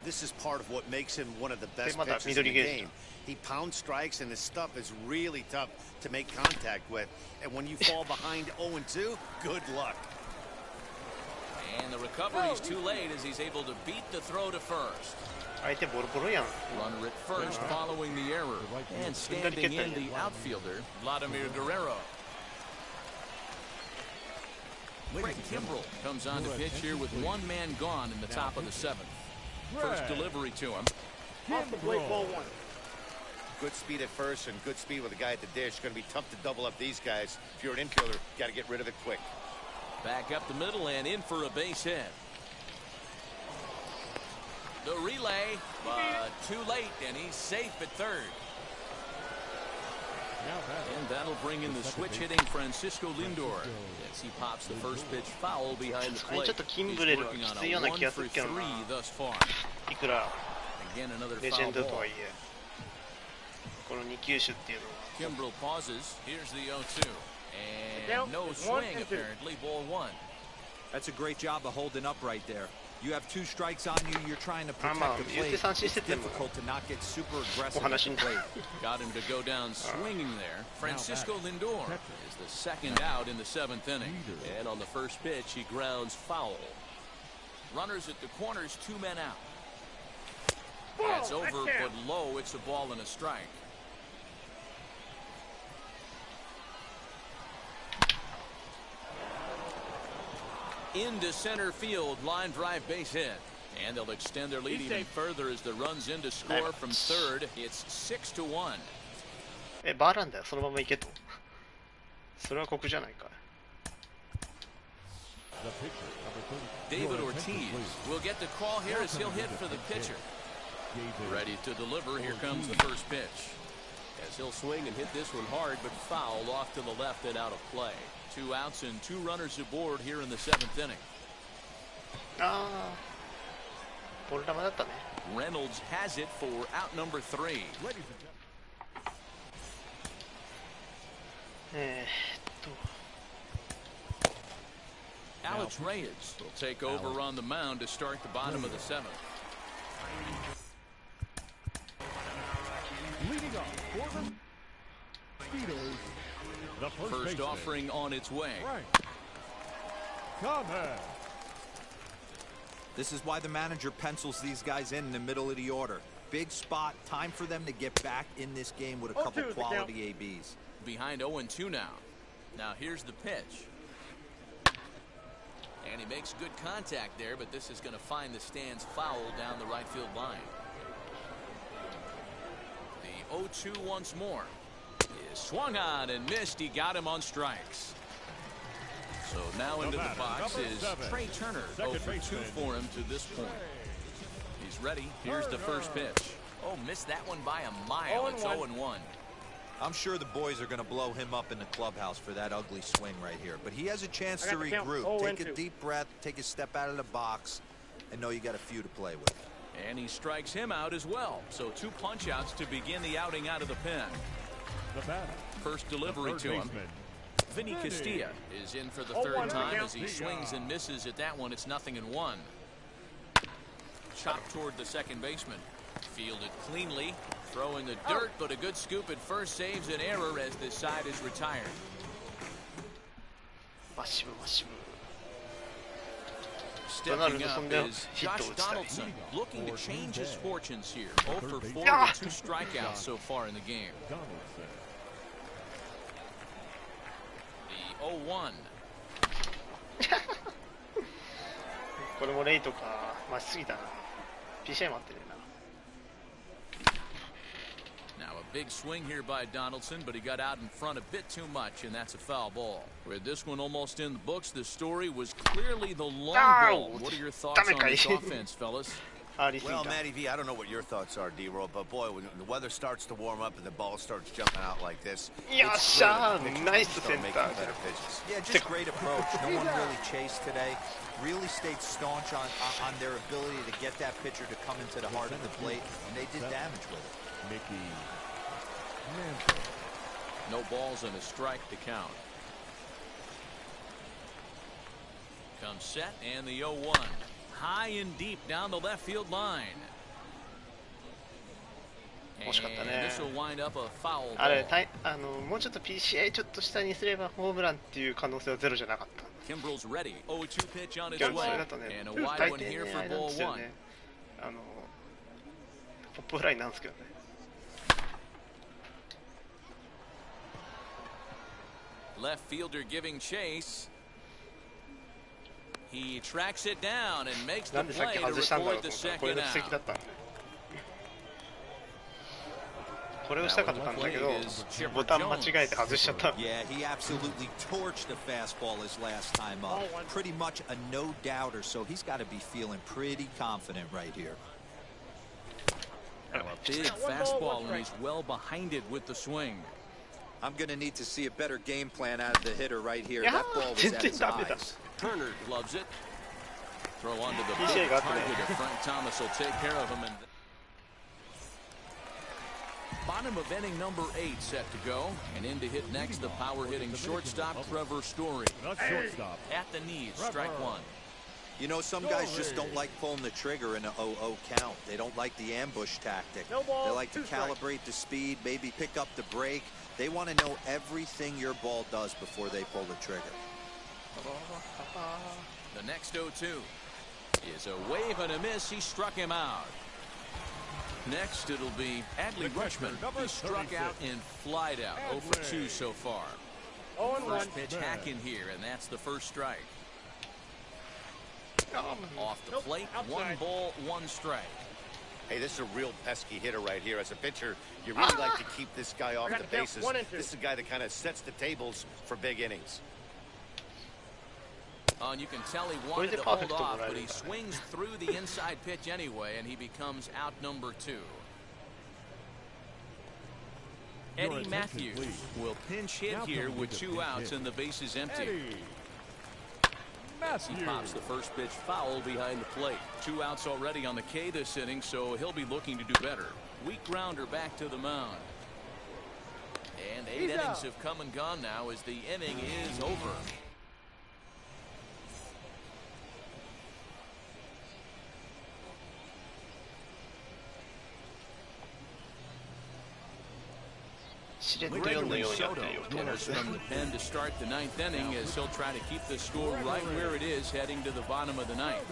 This is part of what makes him one of the best pitchers in the game. He pounds strikes, and his stuff is really tough to make contact with. And when you fall behind 0-2, good luck. And the recovery is too late as he's able to beat the throw to first. Runner at first following the error. And standing in the outfielder, Vladimir Guerrero. Craig Kimbrell comes on to pitch here with 1 man gone in the top of the 7th. First delivery to him. Off the plate, ball 1. Good speed at first and good speed with a guy at the dish. It's going to be tough to double up these guys. If you're an infielder, got to get rid of it quick. Back up the middle and in for a base hit. The relay, but too late, and he's safe at third. And that'll bring in the switch-hitting Francisco Lindor as he pops the first pitch foul behind the plate. He's working on a 1-for-3 thus far. Again, another foul ball. Kimbrell pauses. Here's the 0-2. And no swing, apparently. Ball 1. That's a great job of holding up right there. You have 2 strikes on you. You're trying to protect the plate. It's difficult to not get super aggressive at the plate. Got him to go down swinging there. Francisco Lindor is the second out in the 7th inning. And on the first pitch, he grounds foul. Runners at the corners, 2 men out. That's over, but low. It's a ball and a strike. Into center field, line drive base hit. And they'll extend their lead even further as the runs in to score from third. It's 6-1. バーランだよ、そのまま行けと。それは酷じゃないか。David Ortiz will get the call here as he'll hit for the pitcher. Ready to deliver. Here comes the first pitch. As he'll swing and hit this one hard, but foul off to the left and out of play. 2 outs and 2 runners aboard here in the 7th inning. ああ、ボール球だったね。Reynolds has it for out number 3. Alex Reyes will take over on the mound to start the bottom of the 7th. Leading up for the Speedos, the First offering on its way. Come on. This is why the manager pencils these guys in the middle of the order. Big spot, time for them to get back in this game with a couple quality ABs. Behind 0-2 now. Now here's the pitch. And he makes good contact there, but this is going to find the stands foul down the right field line. The 0-2 once more. Is swung on and missed. He got him on strikes. So now into the box is Trey Turner. 0-2 for him to this point. He's ready. Here's the first pitch. Oh, missed that one by a mile. It's 0-1. I'm sure the boys are going to blow him up in the clubhouse for that ugly swing right here. But he has a chance to regroup. Take a deep breath, take a step out of the box, and know you got a few to play with. And he strikes him out as well. So 2 punch-outs to begin the outing out of the pen. First delivery to him. Vinny Castilla is in for the 3rd time as he swings and misses at that one. It's 0-1. Chopped toward the second baseman. Fielded cleanly. Throw in the dirt, but a good scoop at first saves an error as this side is retired. Stepping up is Josh Donaldson, looking to change his fortunes here. 0 for 4 with 2 strikeouts so far in the game. The 0-1. これもレイとか待ちすぎたな。PCI 待ってるな。Now a big swing here by Donaldson, but he got out in front a bit too much, and that's a foul ball. With this one almost in the books, the story was clearly the long ball. What are your thoughts on this offense, fellas? Well, Matty V, I don't know what your thoughts are, D-Roll, but boy, when the weather starts to warm up and the ball starts jumping out like this, it's nice to start making better pitches. Yeah, just great approach. No one really chased today. Really stayed staunch on their ability to get that pitcher to come into the heart of the plate, and they did damage with it. No balls and a strike to count. Comes set and the 0-1. High and deep down the left field line. And this will wind up a foul ball. あれ、もうちょっと PCI ちょっと下にすればホームランっていう可能性はゼロじゃなかった。Kimbrel's ready. 0-2 pitch on its way. And a wide one here for ball 1. ポップフライなんですけどね。Left fielder giving chase. He tracks it down and makes the play to record the second out. これをしたかったんだけど、ボタン間違えて外しちゃった。Yeah, he absolutely torched the fastball his last time up. Pretty much a no-doubter, so he's got to be feeling pretty confident right here. A big fastball, and he's well behind it with the swing. I'm going to need to see a better game plan out of the hitter right here. That ball was at his eyes. Turner loves it. Throw onto the big target if Frank Thomas will take care of him. And bottom of inning number 8 set to go. And in to hit next, the power-hitting shortstop, Trevor Story. At the knees, strike 1. You know, some guys just don't like pulling the trigger in an 0-0 count. They don't like the ambush tactic. They like to calibrate the speed, maybe pick up the break. They want to know everything your ball does before they pull the trigger. The next 0-2 is a wave and a miss. He struck him out. Next, it'll be Adley Rutschman. He struck out and flied out. 0 for 2 so far. First pitch hack in here, and that's the first strike. Off the plate, 1 ball, 1 strike. Hey, this is a real pesky hitter right here. As a pitcher, you really like to keep this guy off the bases. This is a guy that kind of sets the tables for big innings. And you can tell he wanted to hold off, but he swings through the inside pitch anyway, and he becomes out number 2. Eddie Matthews will pinch hit here with 2 outs and the bases empty. He pops the first pitch foul behind the plate. 2 outs already on the K this inning, so he'll be looking to do better. Weak grounder back to the mound. And 8 innings have come and gone now as the inning is over. Gregory Soto enters from the pen to start the 9th inning as he'll try to keep the score right where it is heading to the bottom of the 9th.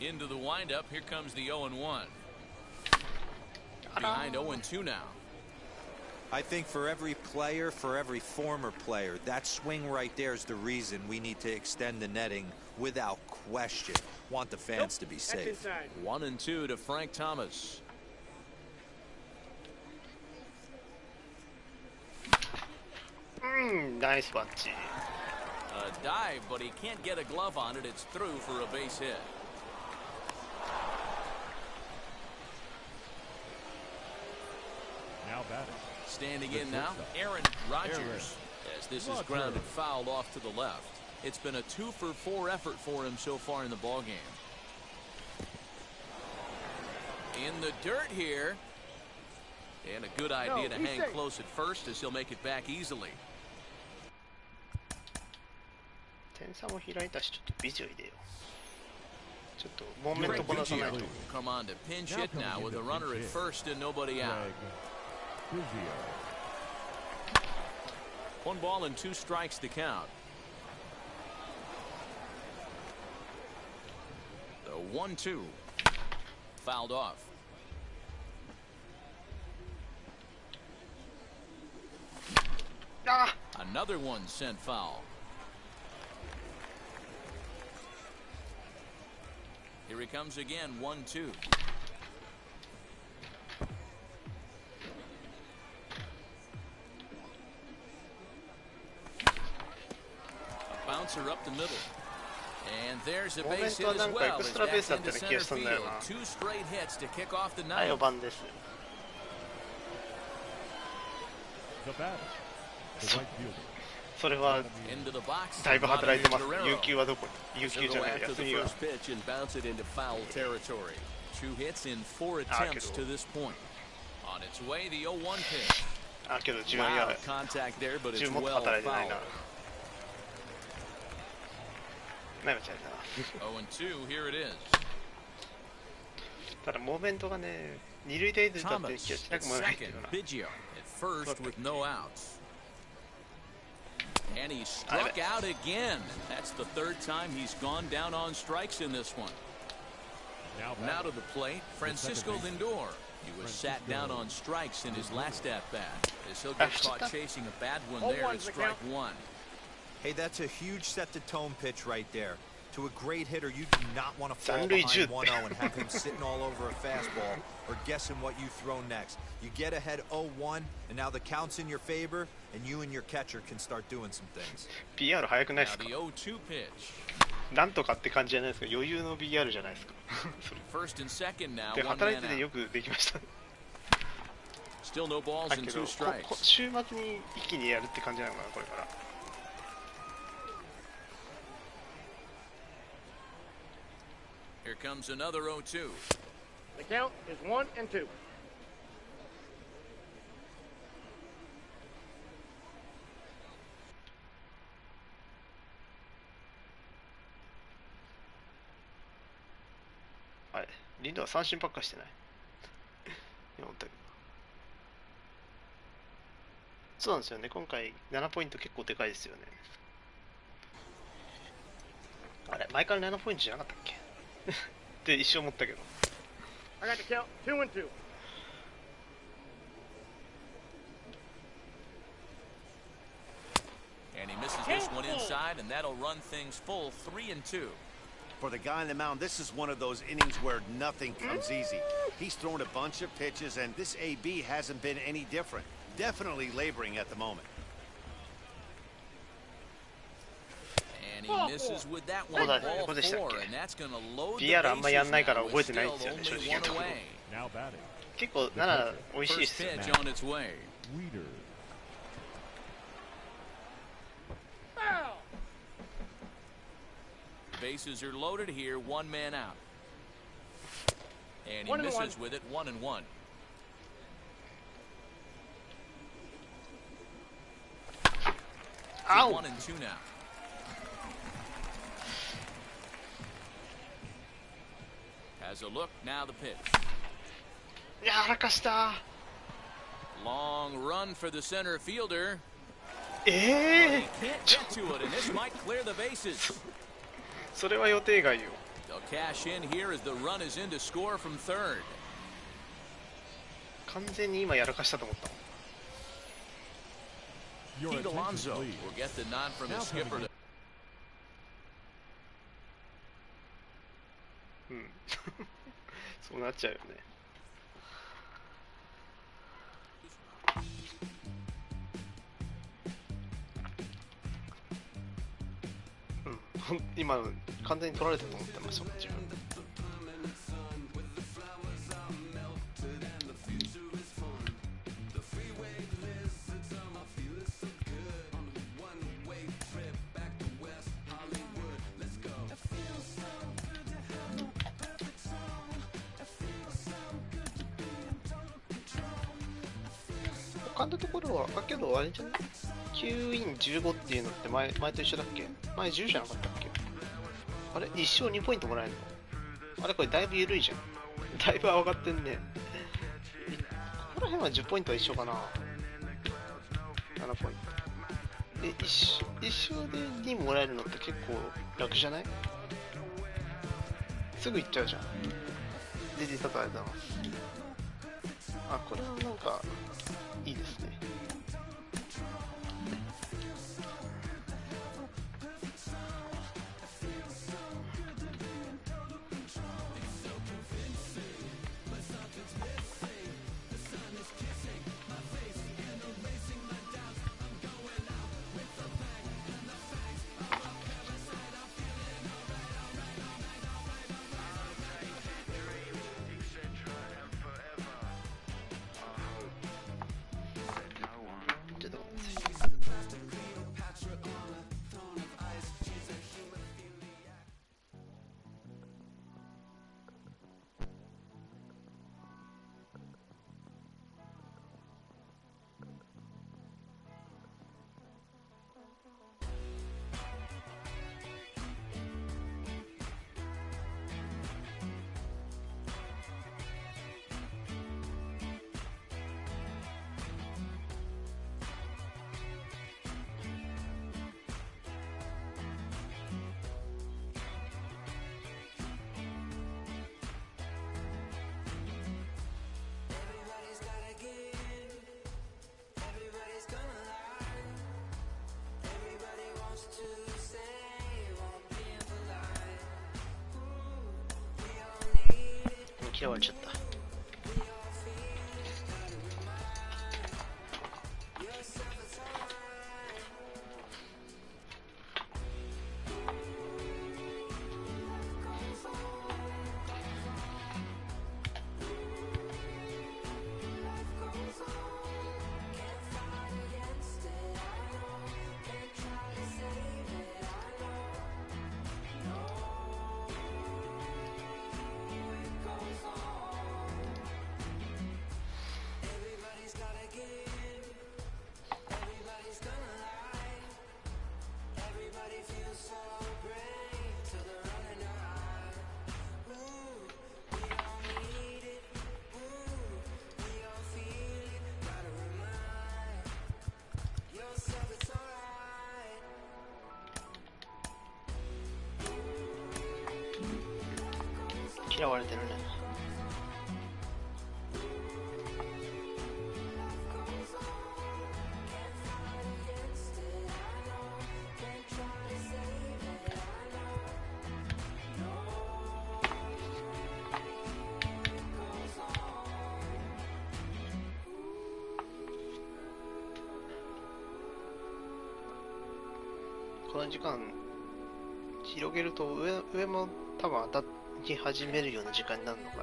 Into the windup, here comes the 0-1. Behind 0-2 now. I think for every player, for every former player, that swing right there is the reason we need to extend the netting without question. Want the fans to be safe. 1-2 to Frank Thomas. Nice punch. A dive, but he can't get a glove on it. It's through for a base hit. Now batting. Standing in now, Aaron Rodgers, as this is grounded foul off to the left. It's been a 2-for-4 effort for him so far in the ballgame. In the dirt here. And a good idea to hang close at first as he'll make it back easily. 点差も開いたし、ちょっとビジョ入れよう。ちょっとモーメントこなさないと。Come on to pinch hit now with a runner at first and nobody out. 1 ball and 2 strikes to count. The 1-2 fouled off. Another one sent foul. Here he comes again, 1-2. A bouncer up the middle. And there's a base hit as well. As that's into center field. 2 straight hits to kick off the 9th. 4番です。 The batter, the right fielder. それはだいぶ働いてます。有給はどこに？有給じゃない。休みは。 2 hits in 4 attempts to this point. On its way, the 0-1 pitch. あ、けど自分や。 Contact there, but it's 自分もっと well 働いてない fouled. な。なめちゃいな。 0-2, here it is. ただモーメントがね、二塁で出たって気がしなくもないけどな。 Biggio at first with no outs. And he struck out again. That's the 3rd time he's gone down on strikes in this one. Now to the plate, Francisco Lindor. He was sat down on strikes in his last at-bat. As he'll get caught chasing a bad one there at strike 1. Hey, that's a huge set-the-tone pitch right there. To a great hitter, you do not want to fall behind 1-0 and have him sitting all over a fastball or guessing what you throw next. You get ahead 0-1, and now the count's in your favor, and you and your catcher can start doing some things. PR 早くないですか？ The 0-2 pitch. なんとかって感じじゃないですか。余裕の PR じゃないですか。First and second now. で働いててよくできました。 Still no balls and 2 strikes. 週末に一気にやるって感じなのかなこれから。 Here comes another 0-2. The count is 1-2. Right. リンドは三振ばっかしてない。思ったけど。そうなんですよね。今回7ポイント結構でかいですよね。あれ、前から7ポイントじゃなかったっけって一瞬思ったけど。I got the count 2-2. Misses this one inside, and that'll run things full 3-2. For the guy on the mound, this is one of those innings where nothing comes easy. He's thrown a bunch of pitches, and this AB hasn't been any different. Definitely laboring at the moment. And he misses with that one. Ball 4, and that's going to load the BR あんまやんないから覚えて bases ない now んですよ with ね、正 still 直 only なと one ころ。 Now batting. 結構なら美味しいで away. すよ First ね。 pitch on its way. Weeder. Bases are loaded here, one man out. And he 1-1. misses with it, 1-1. Ow. 1-2 now. Has a look, now the pitch. やらかした。 Long run for the center fielder. え Can't get to it, and this might clear the bases. それは予定外よ。 They'll cash in here as the run is in to score from third. 完全に今やらかしたと思ったもん。 Pete Alonso will get the nod from his skipper to うん。そうなっちゃうよね。うん、今完全に取られたと思ってましたもん自分。他のところは、けどあれじゃない ?9 イン15っていうのって前と一緒だっけ？前10じゃなかったっけ？あれ ?1 勝2ポイントもらえるの？あれこれだいぶ緩いじゃん。だいぶ上がってんね。ここら辺は10ポイントは一緒かな。7ポイント。で、1勝で2もらえるのって結構楽じゃない？すぐ行っちゃうじゃん。で、出たとあれだわ。あ、これはなんか、いいですね。嫌われちゃった。嫌われてるね。この時間広げると上も多分当たり始めるような時間になるのかな。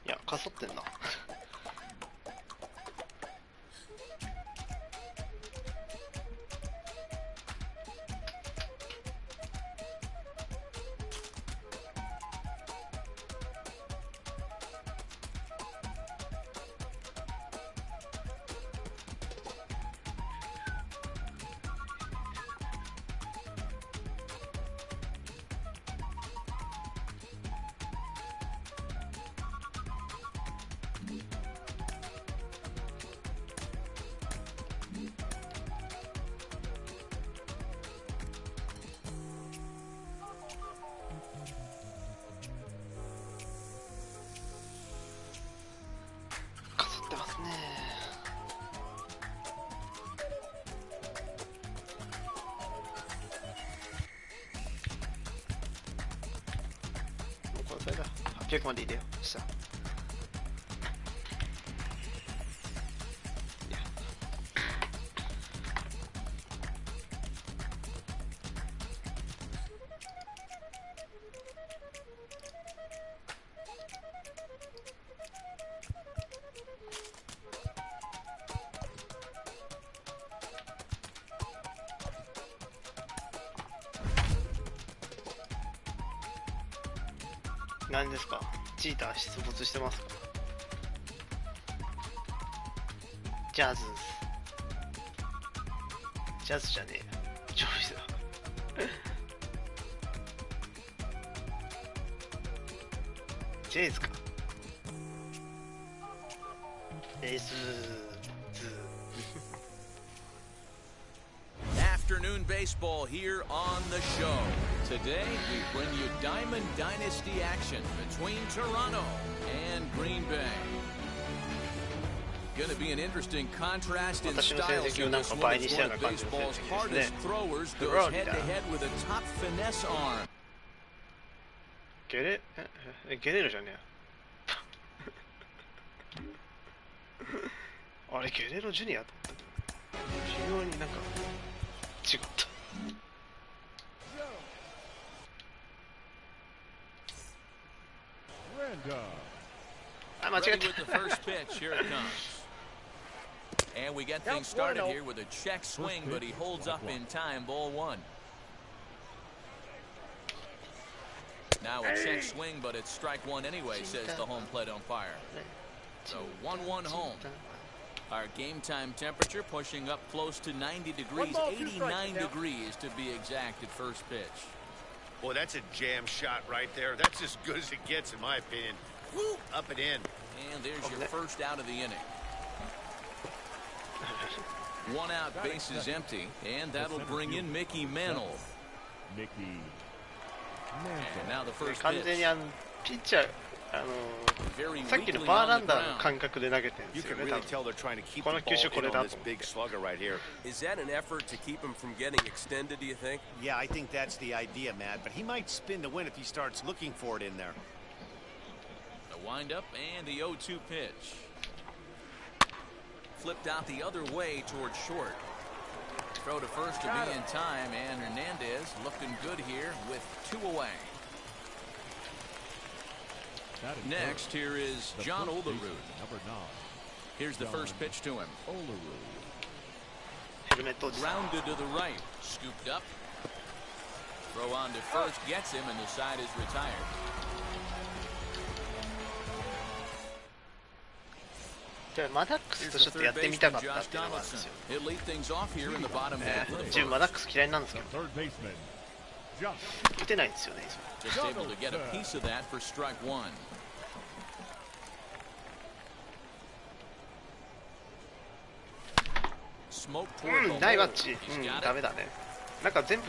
いや、かそってんな。かそってますね。もうこれだ。800まで入れよう。さあ。何ですか？チーター出没してますか？ジャズじゃねえよ。ジョイスだ。ジェイズか。Afternoon baseball here on the show. Today, we bring you Diamond Dynasty action between Toronto and Green Bay. Going to be an interesting contrast in styles in this one. As one of baseball's hardest throwers goes head-to-head with a top finesse arm. ゲレーロじゃねえ。あれゲレーロジュニアだったけど、微妙になんか違った。あ、間違えた。 And we get things started here with a check swing, but he holds up in time, ball one. Now a check swing, but it's strike one anyway, says the home plate umpire. So 1-1 home. Our game time temperature pushing up close to 90 degrees, 89 degrees to be exact at first pitch. Boy, that's a jam shot right there. That's as good as it gets, in my opinion. Woo, up and in. And there's your first out of the inning. One out, base is empty, and that'll bring in Mickey Mantle. And now the first pitch. ピッチャー、さっきのバーランダーの感覚で投げてるんですよね。この球種これだと思って。Is that an effort to keep him from getting extended, do you think? Yeah, I think that's the idea, Matt. But he might spin to win if he starts looking for it in there. The windup and the 0-2 pitch. Flipped out the other way towards short. Throw to first to be in time, and Hernandez looking good here with 2 away. Next, here is John Olerud. Number 9. Here's the first pitch to him. Olerud. Rounded to the right, scooped up. Throw on to first gets him, and the side is retired.マダックスとちょっとやってみたかったっていうのがあるんですよ。自分マダックス嫌いなんですけど、打てないんですよね。ナイバッチ、ダメだね。なんか全部、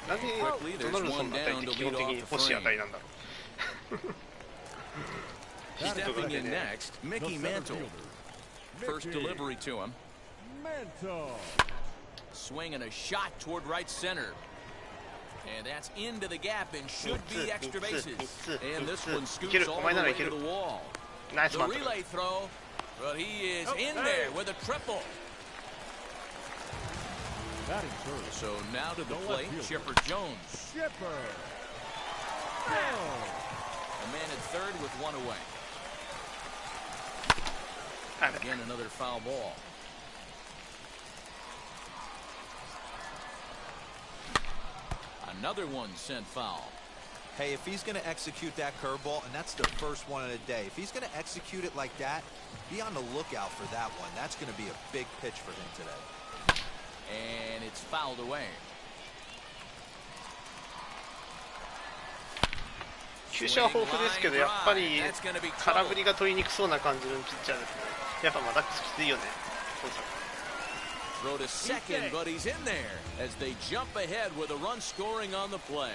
なんでドナルドソンの当たりって基本的に欲しい当たりなんだろう。ヒットが出てね。First delivery to him. Swing and a shot toward right center. And that's into the gap and should be extra bases. And this one scoots all the way to the wall. The relay throw, but he is in there with a triple. So now to the plate, Chipper Jones. A man at third with 1 away. Again, another foul ball. Another one sent foul. Hey, if he's going to execute that curveball, and that's the first one of the day, if he's going to execute it like that, be on the lookout for that one. That's going to be a big pitch for him today. And it's fouled away. 球種は豊富ですけど、やっぱり空振りが取りにくそうな感じのピッチャーですね。やっぱマダックスきついよね。Throw to second, but he's in there as they jump ahead with a run scoring on the play.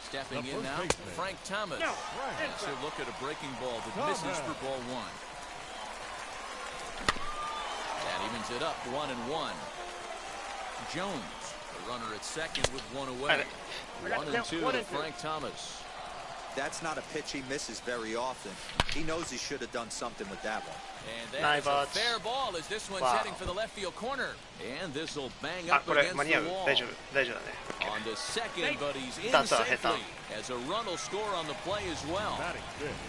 Stepping in now, Frank Thomas. So look at a breaking ball that misses for ball 1. That evens it up 1-1. Jones, the runner at second with 1 away. 1-2 to Frank Thomas. That's not a pitch he misses very often. He knows he should have done something with that one. And that is a fair ball as this one's heading for the left field corner. And this will bang up against the wall. On the second, but he's in safely as a run will score on the play as well.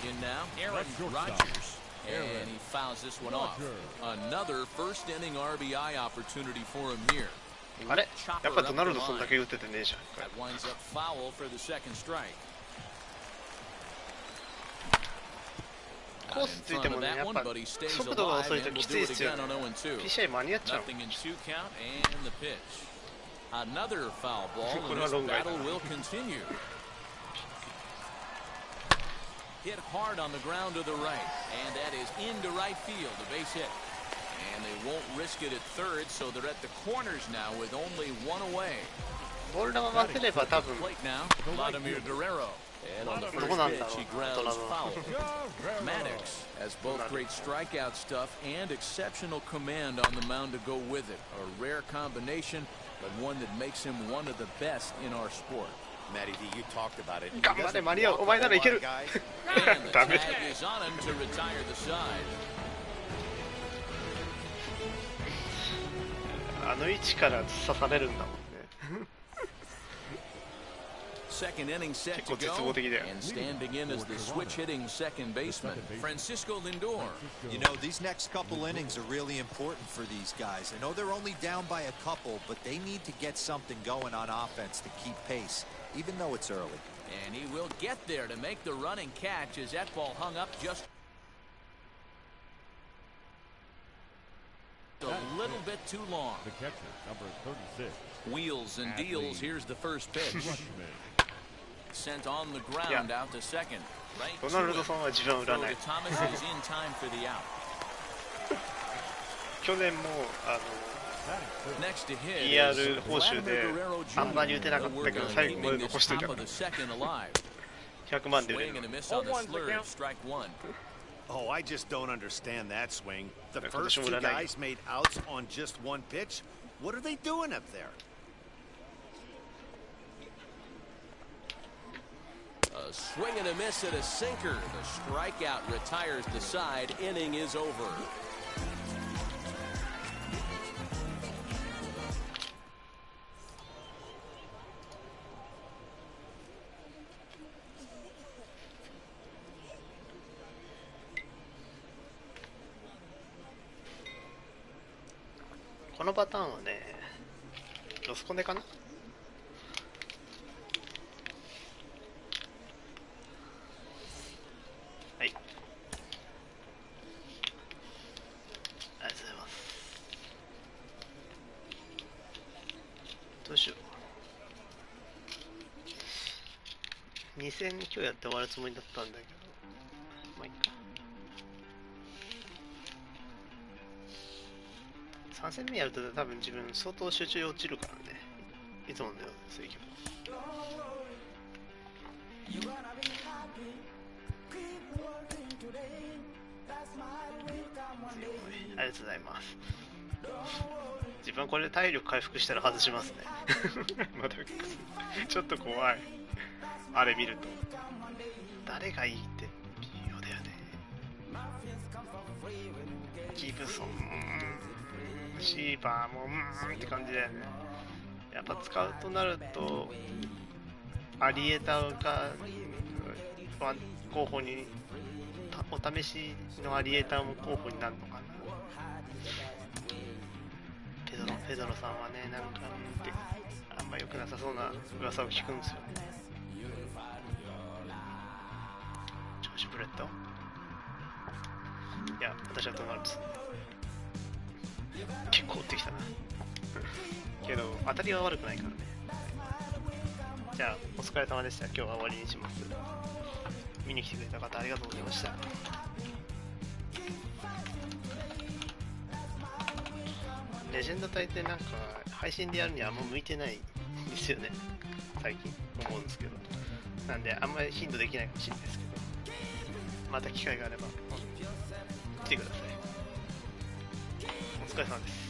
In now, Aaron Rodgers. And he fouls this one off. Another first inning RBI opportunity for him here. あれやっぱドナルドソンだけ打っててねえじゃん。 That winds up foul for the second strike. コースついてもね、やっぱ速度が遅いときついですよね。PCI 間に合っちゃう。 Another foul ball, and this battle will continue. Hit hard on the ground to the right, and that is into right field, a base hit. And they won't risk it at third, so they're at the corners now with only 1 away. ボール球待てれば多分。 Now, Vladimir Guerrero. And on the first pitch, he grounds foul. Maddox has both great strikeout stuff and exceptional command on the mound to go with it. A rare combination, but one that makes him one of the best in our sport. Matty D, you talked about it. 頑張れマリア、お前ならいける。 And the tag is on him to retire the side. あの位置から刺されるんだもんね。 Second inning set to go, and standing in as the switch-hitting second baseman, Francisco Lindor. You know, these next couple innings are really important for these guys. I know they're only down by a couple, but they need to get something going on offense to keep pace, even though it's early. And he will get there to make the running catch as that ball hung up just a little bit too long. The catcher, number 36. Wheels and deals. Here's the first pitch. Sent on the ground out to second. Right to Thomas is in time for the out. 去年もNext to hit ER 報酬であんまり打てなかったけど最後まで残してたから100万で出る。 Oh, I just don't understand that swing. The first 2 guys made outs on just 1 pitch. What are they doing up there? A swing and a miss at a sinker. The strikeout retires the side. Inning is over. このパターンはね、ロスコネかな。はい、ありがとうございます。どうしよう。2戦今日やって終わるつもりだったんだけど、まあいいか。3戦目やると多分自分相当集中落ちるからね、いつものような水球も。ありがとうございます。自分はこれで体力回復したら外しますね。まだちょっと怖い。あれ見ると誰がいいって微妙だよね。ギブソン、シーバーもって感じだよね。やっぱ使うとなるとアリエタが候補に、お試しのアリエタも候補になるのかな。ペドロさんはね、なんかってあんま良くなさそうな噂を聞くんですよね。ジョージ・ブレット、いや私はドナルドソン。結構追ってきたな。けど当たりは悪くないからね。じゃあお疲れ様でした。今日は終わりにします。見に来てくれた方ありがとうございました。レジェンド隊ってなんか配信でやるにはあんま向いてないんですよね、最近思うんですけど。なんであんまり頻度できないかもしれないですけど、また機会があれば来てください。お疲れ様です。